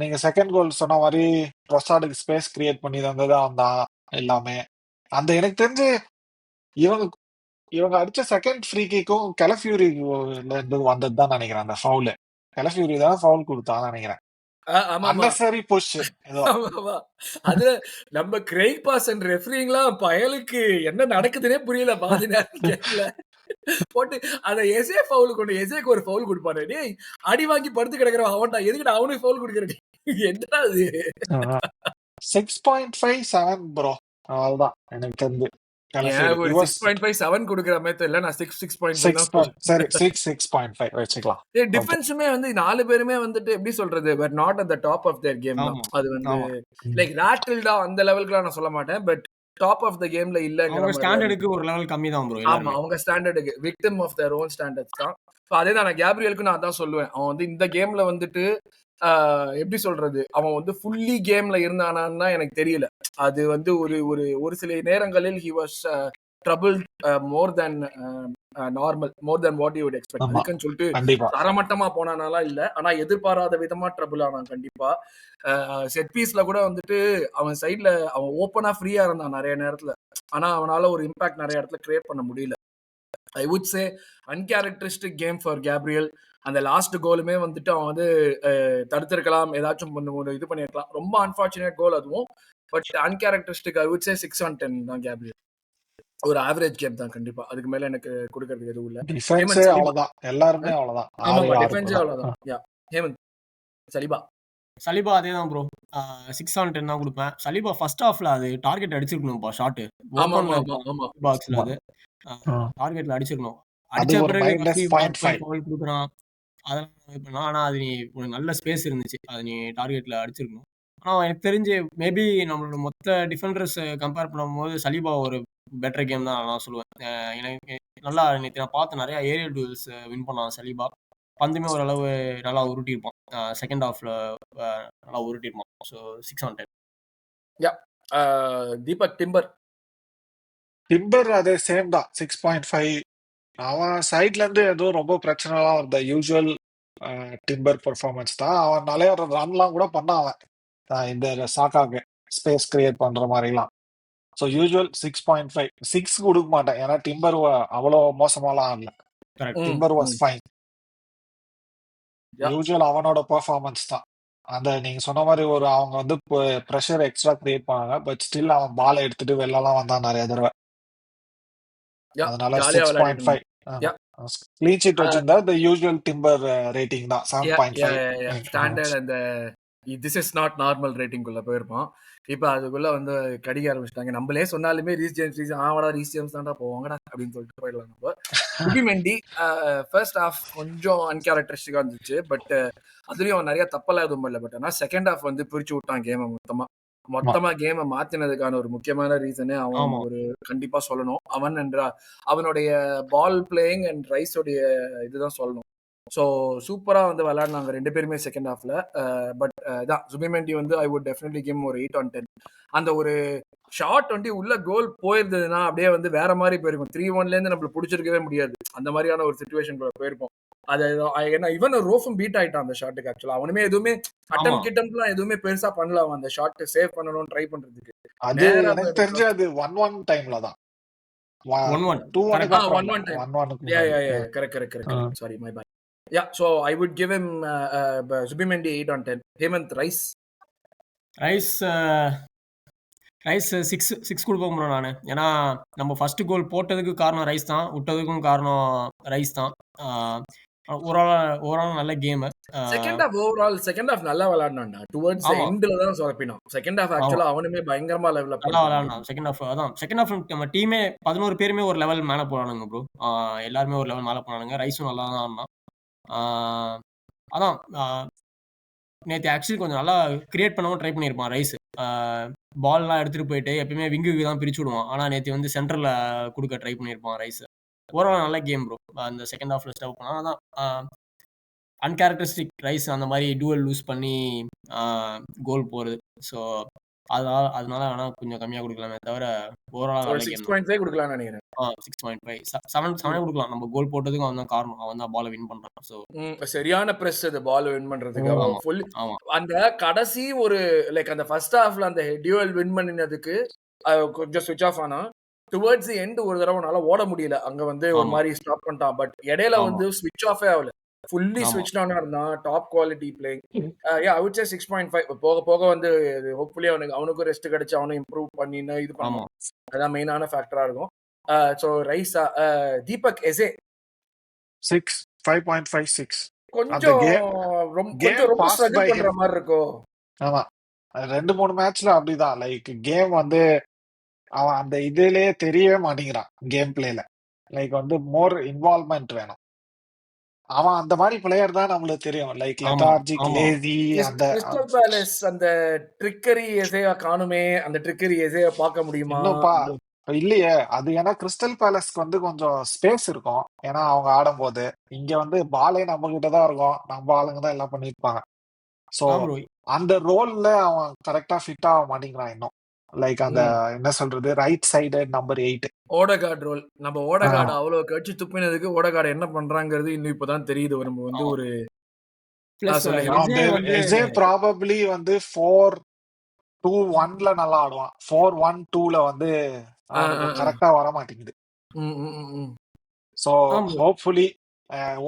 நீங்க செகண்ட் கோல் சொன்ன மாதிரி ட்ரொசார்டுக்கு ஸ்பேஸ் கிரியேட் பண்ணி தந்தது அவன் தான் எல்லாமே. அந்த எனக்கு தெரிஞ்சு இவங்க அடிச்ச செகண்ட் ஃப்ரீ கிக்கும் கெலஃபியூரில இருந்து வந்தது தான் நினைக்கிறேன். அந்த ஃபவுல் கெலஃபியூரி தான் ஃபவுல் கொடுத்தான்னு நினைக்கிறேன். அன்னெசரி புஷ் ஏதோ. அது நம்ம கிரெய்க் பாசன் ரெஃபரிங்லாம் பயலுக்கு என்ன நடக்குதுன்னே புரியல பாதி நேரத்துல. போட்டு அந்த எஸ்ஏ ஃபவுல் கொண்டு எஸ்ஏக்கு ஒரு ஃபவுல் கொடுப்பானே. டேய் அடி வாங்கி படுத்து கிடக்குறவன் அவன்டா, எதுக்கு அவனுக்கு ஃபவுல் கொடுக்குறடி? என்னடா அது? 6.57 ப்ரோ. அவ்வளவுதான் எனக்கு தெரிஞ்சு. 6.57 கொடுக்குற மாதிரி இல்ல. நான் 6.5 வச்சுக்கலாம். டிஃபென்ஸுமே வந்து 4 பேருமே வந்துட்டு எப்படி சொல்றது, but not at the top of their game. அது வந்து லைக் ராட்டில்டா அந்த லெவலுக்குலாம் நான் சொல்ல மாட்டேன். பட் டாப் ஆஃப் த கேம்ல இல்லங்கிற ஸ்டாண்டர்டுக்கு ஒரு லெவல் கம்மி தான் ப்ரோ. ஆமா, அவங்க ஸ்டாண்டர்டுக்கு victim of their own standards தான். அதே தான் நான் கேப்ரியலுக்கு நான் தான் சொல்லுவேன். அவன் வந்து இந்த கேம்ல வந்துட்டு எப்படி சொல்றது, அவன் வந்து ஃபுல்லி கேம்ல இருந்தானான்னு தான் எனக்கு தெரியல. அது வந்து ஒரு சில நேரங்களில் he was troubled more than normal, more than what you would expect. அதுக்குன்னு சொல்லிட்டு தரமட்டமா போனானாலாம் இல்ல. ஆனா எதிர்பாராத விதமா ட்ரபிள் ஆனான் கண்டிப்பா. செட் பீஸ்ல கூட வந்துட்டு அவன் சைட்ல அவன் ஓப்பனா ஃப்ரீயா இருந்தான் நிறைய நேரத்துல. ஆனா அவனால ஒரு இம்பாக்ட் நிறைய இடத்துல கிரியேட் பண்ண முடியல. I would say uncharacteristic game for Gabriel. அந்த லாஸ்ட் கோலுமே வந்துட்டு அவன் வந்து தடுத்திருக்கலாம், ஏதாச்சும் ஒரு இது பண்ணியிருக்கலாம். ரொம்ப அன்பார்ச்சுனேட் கோல் அதுவும். But uncharacteristic I would say 6 on 10 தான் கேப்ரியல். ஒரு ஆவரேஜ் கேம் தான் கண்டிப்பா. அதுக்கு மேல எனக்கு கொடுக்கறதுக்கு எதுவும் இல்ல. டிஃபென்ஸே ஹேமந்த் சலீபா. அவ்வளவுதான், எல்லாருமே அவ்வளவுதான், ஆமாமா, 6 டிஃபென்ஸே அவ்வளவுதான். யா, ஹேமந்த் சலீபா. சலீபா அதே தான் ப்ரோ. 6 on 10 தான் கொடுப்பேன். சலீபா ஃபர்ஸ்ட் ஹாஃப்ல அது டார்கெட் அடிச்சிருக்கணும்ப்பா, ஷாட் ஆமா ஓப்பன்ல ஆமா ஆமா ஆமா. பாக்ஸ்ல அது ஆ. டார்கெட்ல அடிச்சிருக்கணும். அது அடிச்ச ஒரு பிறகு minus referee point five. Foul கொடுக்குறான். அதெல்லாம் இது பண்ணலாம். ஆனா அது நீ ஒரு நல்ல ஸ்பேஸ் இருந்துச்சு, அது நீ டார்கெட்ல அடிச்சிருக்கணும். ஆனா எனக்கு தெரிஞ்சு மேபி நம்மளோட மொத்த டிஃபெண்டர்ஸ் கம்பேர் பண்ணும்போது சலீபா ஒரு பெட்டர் கேம் தான் நான் சொல்லுவேன். எனக்கு நல்லா நேற்று நான் பார்த்த நிறைய ஏரியல் டூல்ஸ் வின் பண்ணான் சலீபா. பந்துமே ஓரளவு நல்லா உருட்டியிருப்பான். செகண்ட் ஹாஃப்ல நல்லா உருட்டியிருப்பான். So 6 on 10. யா, தீபக் டிம்பர். டிம்பர் அதே சேம் தான், 6.5. அவன் சைட்ல இருந்து எதுவும் ரொம்ப பிரச்சனைலாம் இருந்த யூஸ்வல் டிம்பர் பெர்ஃபார்மன்ஸ் தான். அவன் நிறைய ரன்லாம் கூட பண்ணான் அவன், இந்த சாக்காக்கு ஸ்பேஸ் கிரியேட் பண்ற மாதிரிலாம். So usual 6.5. 6 கொடுக்க மாட்டேன், ஏன்னா டிம்பர் அவ்வளோ மோசமாலாம் ஆடல. Correct. Timber was fine. Yeah. Usual அவனோட பெர்ஃபார்மன்ஸ் தான். அந்த நீங்க சொன்ன மாதிரி ஒரு அவங்க வந்து ப்ரெஷர் எக்ஸ்ட்ரா கிரியேட் பண்ணாங்க, பட் ஸ்டில் அவன் பாலை எடுத்துட்டு வெளிலலாம் வந்தான் நிறைய தடவை. Yeah, அதனால ஜாலியா 6.5. Yeah. க்ளீன் ஷீட் வச்சிருந்தா இந்த யூஸ்வல் டிம்பர் ரேட்டிங் தான் 7.5. ஸ்டாண்டர்ட். அந்த திஸ் இஸ் நாட் நார்மல் ரேட்டிங்குள்ள போயிருப்பான். இப்போ அதுக்குள்ள வந்து கடிக்க ஆரம்பிச்சிட்டாங்க. நம்மளே சொன்னாலுமே ரீஸ் ஜேம்ஸ் ஆவாடா, ரீஸ் ஜேம்ஸ் தான்டா போவாங்கடா அப்படின்னு சொல்லிட்டு போயிடலாம். நம்ம சுபிமெண்டி ஃபர்ஸ்ட் ஹாஃப் கொஞ்சம் அன்கேரக்டரிஸ்டிக்கா இருந்துச்சு, பட் அதுலயும் அவன் நிறைய தப்பெல்லாம் எதுவும் பண்ணல. பட் ஆனால் செகண்ட் ஹாஃப் வந்து பிரிச்சு விட்டான் கேமை மொத்தமா கேமை மாத்தினதுக்கான ஒரு முக்கியமான ரீசனே அவன் ஒரு கண்டிப்பா சொல்லணும். அவனுடைய பால் பிளேயிங் அண்ட் ரைஸோடைய இதுதான் சொல்லணும். ஸோ சூப்பரா வந்து விளையாடினாங்க ரெண்டு பேருமே செகண்ட் ஹாஃப்ல. பட் இதான் சுபிமெண்டி வந்து ஐ வுட் டெஃபினெட்லி கிவ் ஒரு 8 on 10. அந்த ஒரு ஷாட் வந்து உள்ள கோல் போயிருந்ததுன்னா அப்படியே வந்து வேற மாதிரி போயிருக்கும். 3-1 இருந்து நம்மளுக்கு பிடிச்சிருக்கவே முடியாது. அந்த மாதிரியான ஒரு சிச்சுவேஷன் போயிருக்கும். அது ஏன்னா இவன் ரோஃபும் பீட் ஆயிட்டான் அந்த ஷாட்டுக்கு. ஆக்சுவலா அவனுமே எதுவுமே கிட்டம்லாம் எதுவுமே பெருசா பண்ணல. அவன் அந்த ஷாட் சேவ் பண்ணணும்னு ட்ரை பண்றதுக்கு. அது எனக்கு தெரிஞ்சு அது 1-1 டைம்ல தான். 1-1 correct. Sorry, my bad. Yeah, so I would give him Zubimendi 8 on 10. Hemant, Rice 6 கொடுக்க முடியும் நான். ஏன்னா நம்ம ஃபர்ஸ்ட் கோல் போட்டதுக்கு காரணம் ரைஸ் தான், விட்டதுக்கும் காரணம் ரைஸ் தான். ஓவரால் நல்ல கேம். செகண்ட் ஹாஃப் நல்லா விளையாடுனான்டா. டுவர்ட்ஸ் எண்ட்ல தான் சொதப்பினான். செகண்ட் ஹாஃப் ஆக்சுவலா அவனுமே பயங்கரமா லெவல்ல நல்லா விளையாடுனான். செகண்ட் ஹாஃப் நம்ம டீமே 11 பேருமே ஒரு லெவல் மேல போனானுங்க ப்ரோ. எல்லாருமே ஒரு லெவல் மேல போனானுங்க. ரைஸும் நல்லா தான் ஆடினான். அதான் நேற்று ஆக்சுவலி கொஞ்சம் நல்லா கிரியேட் பண்ணவும் ட்ரை பண்ணியிருப்பான் ரைஸ். பால்லாம் எடுத்துகிட்டு போயிட்டு எப்பயுமே விங்குக்கு தான் பிரிச்சு விடுவான். ஆனால் நேற்று வந்து சென்டரில் கொடுக்க ட்ரை பண்ணியிருப்பான் ரைஸ். ஓவரால் நல்ல கேம் ப்ரோ. அந்த செகண்ட் ஹாஃப்ல ஸ்டவ் பண்ணால் அதான் அன்கேரக்டரிஸ்டிக் ரைஸ் அந்த மாதிரி டூவல் லூஸ் பண்ணி கோல் போகிறது. ஸோ அதனால வேணால் கொஞ்சம் கம்மியாக கொடுக்கலாமே தவிர ஓவரால் 6.5 கொடுக்கலாம்னு நினைக்கிறேன். 6.5 7 கொடுக்கலாம். நம்ம கோல் போட்டதுக்கும் அவன் தான் காரணம். அவன் தான் பாலை வின் பண்றான். ஸோ சரியான பிரஸ் அது பால் வின் பண்றதுக்கு. அவன் ஃபுல் அந்த கடைசி ஒரு லைக் அந்த ஃபர்ஸ்ட் ஹாஃப்ல அந்த டியூவல் வின் பண்ணினதுக்கு கொஞ்சம் ஸ்விட்ச் ஆஃப் ஆனா டுவர்ட்ஸ் எண்ட் ஒரு தடவை நல்லா ஓட முடியல. அங்க வந்து ஒரு மாதிரி ஸ்டாப் பண்ணிட்டான். பட் இடையில வந்து ஸ்விட்ச் ஆஃபே ஆகல. ஃபுல்லி ஸ்விட்ச் ஆனா இருந்தான். Top quality playing. I would சே 6.5. போக போக வந்து ஹோப்ஃபுல்லி அவனுக்கும் ரெஸ்ட் கிடைச்சு அவனும் இம்ப்ரூவ் பண்ணி இது பண்ணுவான். அதான் மெயினான ஃபேக்டரா இருக்கும். So Rice. தீபக் எசே 5.56. கொஞ்சம் ரொம்ப ஸ்ட்ரகிள் பண்ற மாதிரி இருக்கும். ஆமா, 2-3 மேட்ச்ல அப்படிதான். லைக் கேம் வந்து அவன் அந்த இதுலயே தெரியவே மாட்டேங்கிறான். கேம் பிளேல லைக் வந்து மோர் இன்வால்வ்மெண்ட் வேணும். அவன் அந்த மாதிரி பிளேயர் தான் நம்மளுக்கு தெரியும். Like lethargic, lazy. அந்த கிறிஸ்டல் பேலஸ் அந்த ட்ரிக்கரி எசேயா காணுமே. அந்த ட்ரிக்கரி எசேயா பார்க்க முடியுமா? இல்லையே. அது ஏன்னா கிறிஸ்டல் பேலஸ்க்கு வந்து கொஞ்சம் ஸ்பேஸ் இருக்கும். ஏன்னா அவங்க ஆடும்போது இங்க வந்து பாலே நம்ம கிட்ட தான் இருக்கும். நம்ம ஆளுங்க தான் எல்லாம் பண்ணிருப்பாங்க. சோ அந்த ரோல்ல அவன் கரெக்டா ஃபிட் ஆக மாட்டேங்கிறான் இன்னும். லைக் அந்த என்ன சொல்றது, right side number 8 Odegaard role. நம்ம ஓடகார்டு அவ்வளவு கட்சி துப்பினதுக்கு ஓடகார்டு என்ன பண்றாங்கிறது இன்னும் இப்பதான் தெரியுது. நம்ம வந்து ஒரு ப்ராபபிலி வந்து 4-2-1ல நல்லா ஆடுவான். 4-1-2ல வந்து கரெக்டா வர மாட்டேங்குது. ஸோ ஆமா ஹோப்ஃபுல்லி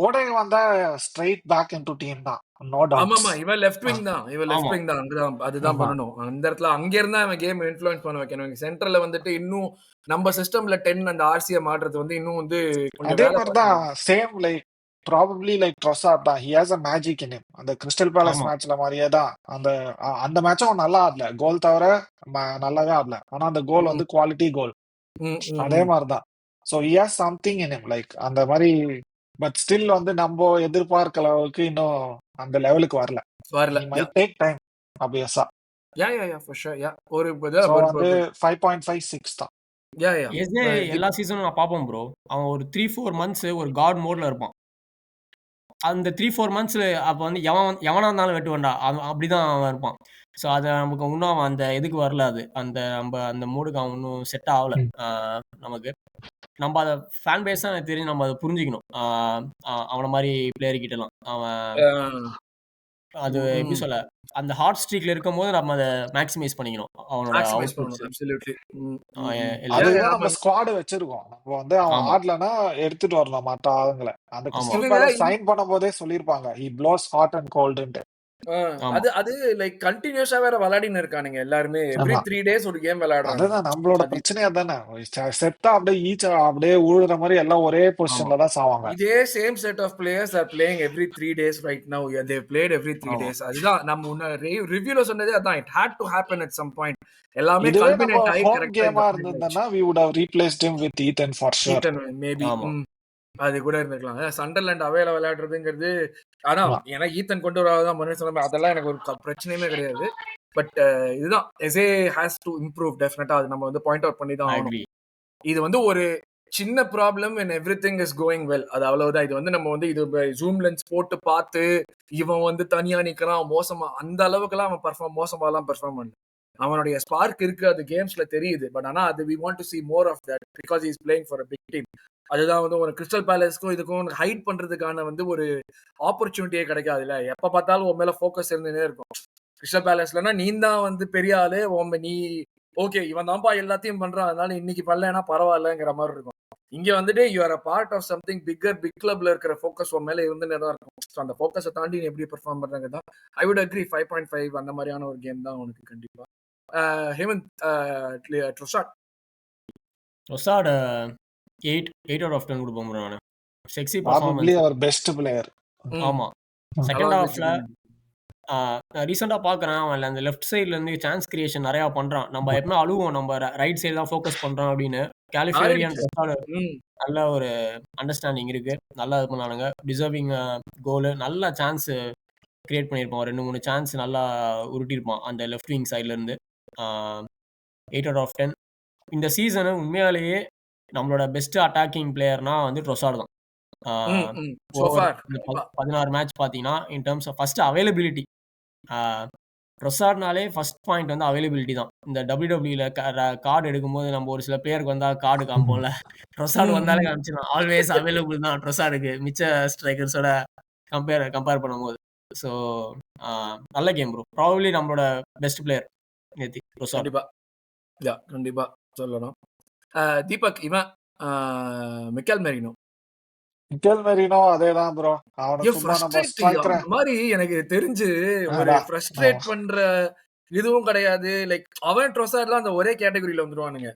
ஓடே வந்தா ஸ்ட்ரைட் பேக் இன்டு டீம் தான், நோ டவுட்ஸ். ஆமாமா, இவன் லெஃப்ட் விங் தான், இவன் லெஃப்ட் ஆமா விங் தான், அங்கதான் அதுதான் ஆமா, பண்ணணும். அந்த இடத்துல அங்க இருந்தா அவன் கேம் இன்ஃப்ளூயன்ஸ் பண்ண வைக்கணும். சென்டர்ல வந்துட்டு இன்னும் நம்ம சிஸ்டம்ல 10 அந்த ஆர்சியை மாற்றுறது வந்து இன்னும் வந்து கொஞ்சம் அதே வேலை மாதிரி தான் பார்க்கணும். Same like probably like Trossard தான், he has a magic in him. அந்த கிறிஸ்டல் பேலஸ் ஆமா மேட்ச்ல மாதிரியே தான் அந்த அந்த மேட்சும் அவன் நல்லா ஆடல, கோல் தவிர நல்லாவே ஆடல, ஆனா அந்த கோல் ம், வந்து குவாலிட்டி கோல். ம், ம், அதே ம். மாதிரி தான். So he has something in him like அந்த மாதிரி. பட் ஸ்டில் வந்து நம்ம எதிர்பார்க்கிற அளவுக்கு இன்னும் அந்த லெவலுக்கு வரல. வரல. He yeah might take time ஆப்வியஸா. Yeah yeah yeah for sure. யா ஒரு ஸோ வந்து 5.56 தான். யா யா எஸ்ஏ எல்லா சீசனும் நான் பார்ப்போம் ப்ரோ. அவன் ஒரு 3-4 மந்த்ஸ் ஒரு காட் மோட்ல இருப்பான். அந்த 3-4 மந்த்ஸ்ல அப்ப வந்து எவனா இருந்தாலும் வெட்டுவேன்டா. அவன் அப்படிதான் அவன் இருப்பான். ஸோ அது நமக்கு இன்னும் அவன் அந்த இதுக்கு வரல அது. அந்த மூடுக்கு அவன் இன்னும் செட் ஆகல. ம். நமக்கு. நம்ம அத ஃபேன் பேஸா எனக்கு தெரிஞ்சு நம்ம அத புரிஞ்சுக்கணும். அவன மாரி பிளேயர் கிட்டலாம். அவன் அது எப்படி சொல்ல? அந்த ஹாட் ஸ்ட்ரீக்ல இருக்கும்போது நம்ம அத மேக்ஸிமைஸ் பண்ணிக்கணும். அவனோட மேக்ஸிமைஸ் பண்ணணும். Outputs absolutely. எல்லா யா யா அதுக்குதான் நம்ம நம்ம ஸ்குவாடு வச்சிருக்கோம். நம்ம வந்து அவன் ஆமா, ஆடலன்னா எடுத்துட்டு வரணும் மற்ற ஆளுங்களை. அந்த ஆமா, கிறிஸ்டல் இவங்க பேலஸ் சைன் பண்ணும் போதே சொல்லியிருப்பாங்க, ஹி ப்ளோஸ் ஹாட் அண்ட் கோல்டுன்ட்டு. ஆமா. அது அது லைக் கண்டினியூஸா வேற விளையாடின்னு இருக்கானுங்க எல்லாருமே. எவ்ரி ஆமா, 3 days ஒரு கேம் விளையாடுறானுங்க. அதுதான் நம்மளோட அது பிரச்சனையா தானே. செத்தா அப்படியே அப்படியே உழுற மாதிரி எல்லாம் ஒரே ஆமா, பொசிஷன்ல தான் சாவாங்க. இதே same set of players are playing every 3 days right now. They played every 3 ஆமா. days. அதுதான் நம்ம முன்ன ரிவ்யூல சொன்னதே அதான். It had to happen at some point. எல்லாமே இதுவே நம்ம கல்மினேட் ஆகி ஹோம் கரெக்டா இந்த கேமா பாயிண்ட் ஆயிடுச்சு. இருந்திருந்தா we would have replaced him with Ethan for sure. Eaten maybe. ஆமா. அது கூட இருந்திருக்கலாம். சண்டர்லாண்ட் அவேல விளையாடுறதுங்கிறது ஆனா ஏன்னா ஈத்தன் கொண்டு வராதான் மனுஷன் அதெல்லாம் எனக்கு ஒரு பிரச்சனையுமே கிடையாது. பட் இதுதான் எஸ்ஏ ஹேஸ் டு இம்ப்ரூவ் டெஃபினட்டா. அது நம்ம வந்து பாயிண்ட் அவுட் பண்ணி தான் ஐ ஆகணும். அக்ரி. இது வந்து ஒரு சின்ன problem when everything is going well. அது அவ்வளவுதான். இது வந்து நம்ம வந்து இது ஜூம் லென்ஸ் போட்டு பார்த்து இவன் வந்து தனியா நிக்கிறான் மோசமா அந்த அளவுக்குலாம் அவன் மோசமாலாம் பெர்ஃபார்ம் பண்ணல. அவனுடைய ஸ்பார்க் இருக்கு, அது கேம்ஸ்ல தெரியுது. பட் ஆனா அது we want to see more of that because he is playing for a big team. அதுதான் வந்து ஒரு கிறிஸ்டல் பேலஸ்க்கும் இதுக்கும் ஹைட் பண்றதுக்கான வந்து ஒரு ஆப்பர்ச்சுனிட்டியே கிடைக்காதுல்ல. எப்ப பார்த்தாலும் உன் மேல ஃபோக்கஸ் இருந்துனே இருக்கும். கிறிஸ்டல் பேலஸ்லனா நீ தான் வந்து பெரிய ஆளு, நீ ஓகே இவன் தான்ப்பா எல்லாத்தையும் பண்றான், அதனால இன்னைக்கு பண்ணலன்னா பரவாயில்லங்கிற மாதிரி இருக்கும். இங்க வந்துட்டு you are a part of something bigger, big கிளப்ல இருக்கிற ஃபோக்கஸ் உன் மேல இருந்துனே தான் இருக்கும். ஸோ அந்த ஃபோக்கஸை தாண்டி நீ எப்படி பெர்ஃபார்ம் பண்றாங்க தான் ஐ வுட் அக்ரி 5.5 அந்த மாதிரியான ஒரு கேம் தான் உனக்கு கண்டிப்பா. ஹேமந்த், ட்ரொசாட் ரொசார்ட் 8 out of 10 கொடுப்போம் ப்ரோ நானு. Sexy Probably performance. our best player. ஆமா. ம். செகண்ட் ஹாஃப்ல நான் ரீசெண்டா பார்க்குறேன். அவன் அந்த லெஃப்ட் சைடுல இருந்து சான்ஸ் கிரியேஷன் நிறையா பண்றான். நம்ம எப்பவுமே அழுவோம் நம்ம ரைட் சைடு தான் ஃபோக்கஸ் பண்றோம் அப்படின்னு. கேலிஃபேரி அண்ட் மாறிடுச்சு. ரொசார்ட் நல்ல ஒரு அண்டர்ஸ்டாண்டிங் இருக்கு. நல்லா இது பண்ணானுங்க. டிசர்விங் கோலு. நல்ல சான்ஸ் கிரியேட் பண்ணியிருப்பான். 2-3 சான்ஸ் நல்லா உருட்டியிருப்பான் அந்த லெஃப்ட் விங் சைட்ல இருந்து. 8 out of 10. இந்த சீசனு உண்மையாலேயே நம்மளோட பெஸ்ட் அட்டாக்கிங் பிளேயர்னா வந்து ட்ரொசார்ட் தான். So ஓவர் far இந்த கண்டிப்பா. 16 மேட்ச் பார்த்தீங்கன்னா in terms of first availability. ட்ரொசார்ட்னாலே ஃபர்ஸ்ட் பாயிண்ட் வந்து அவைலபிலிட்டி தான். இந்த WWEல கார்டு எடுக்கும்போது நம்ம ஒரு சில பிளேயருக்கு வந்தா கார்டு காமிப்போம்ல. ட்ரொசார்ட் வந்தாலே காமிச்சிடலாம். ஆல்வேஸ் அவைலபிள் தான் ட்ரொசார்டுக்கு மிச்ச ஸ்ட்ரைக்கர்ஸோட கம்பேர் பண்ணும்போது. ஸோ நல்ல கேம் ப்ரோ. ப்ராபபிலி நம்மளோட பெஸ்ட் பிளேயர் நேத்தி ட்ரொசார்ட். கண்டிப்பா. கண்டிப்பா சொல்லணும். தீபக், இவன் மிக்கேல் மெரினோ. மிக்கேல் மெரினோ அதேதான் ப்ரோ. அவனை சும்மா நம்ம ஸ்ட்ரைக்கர் அந்த மாதிரி எனக்கு தெரிஞ்சு ஒரு ஃப்ரஸ்ட்ரேட் பண்ற இதுவும் கிடையாது. லைக் அவன் ட்ரொசார்ட்லாம் அந்த ஒரே கேட்டகரியில வந்துருவானுங்க.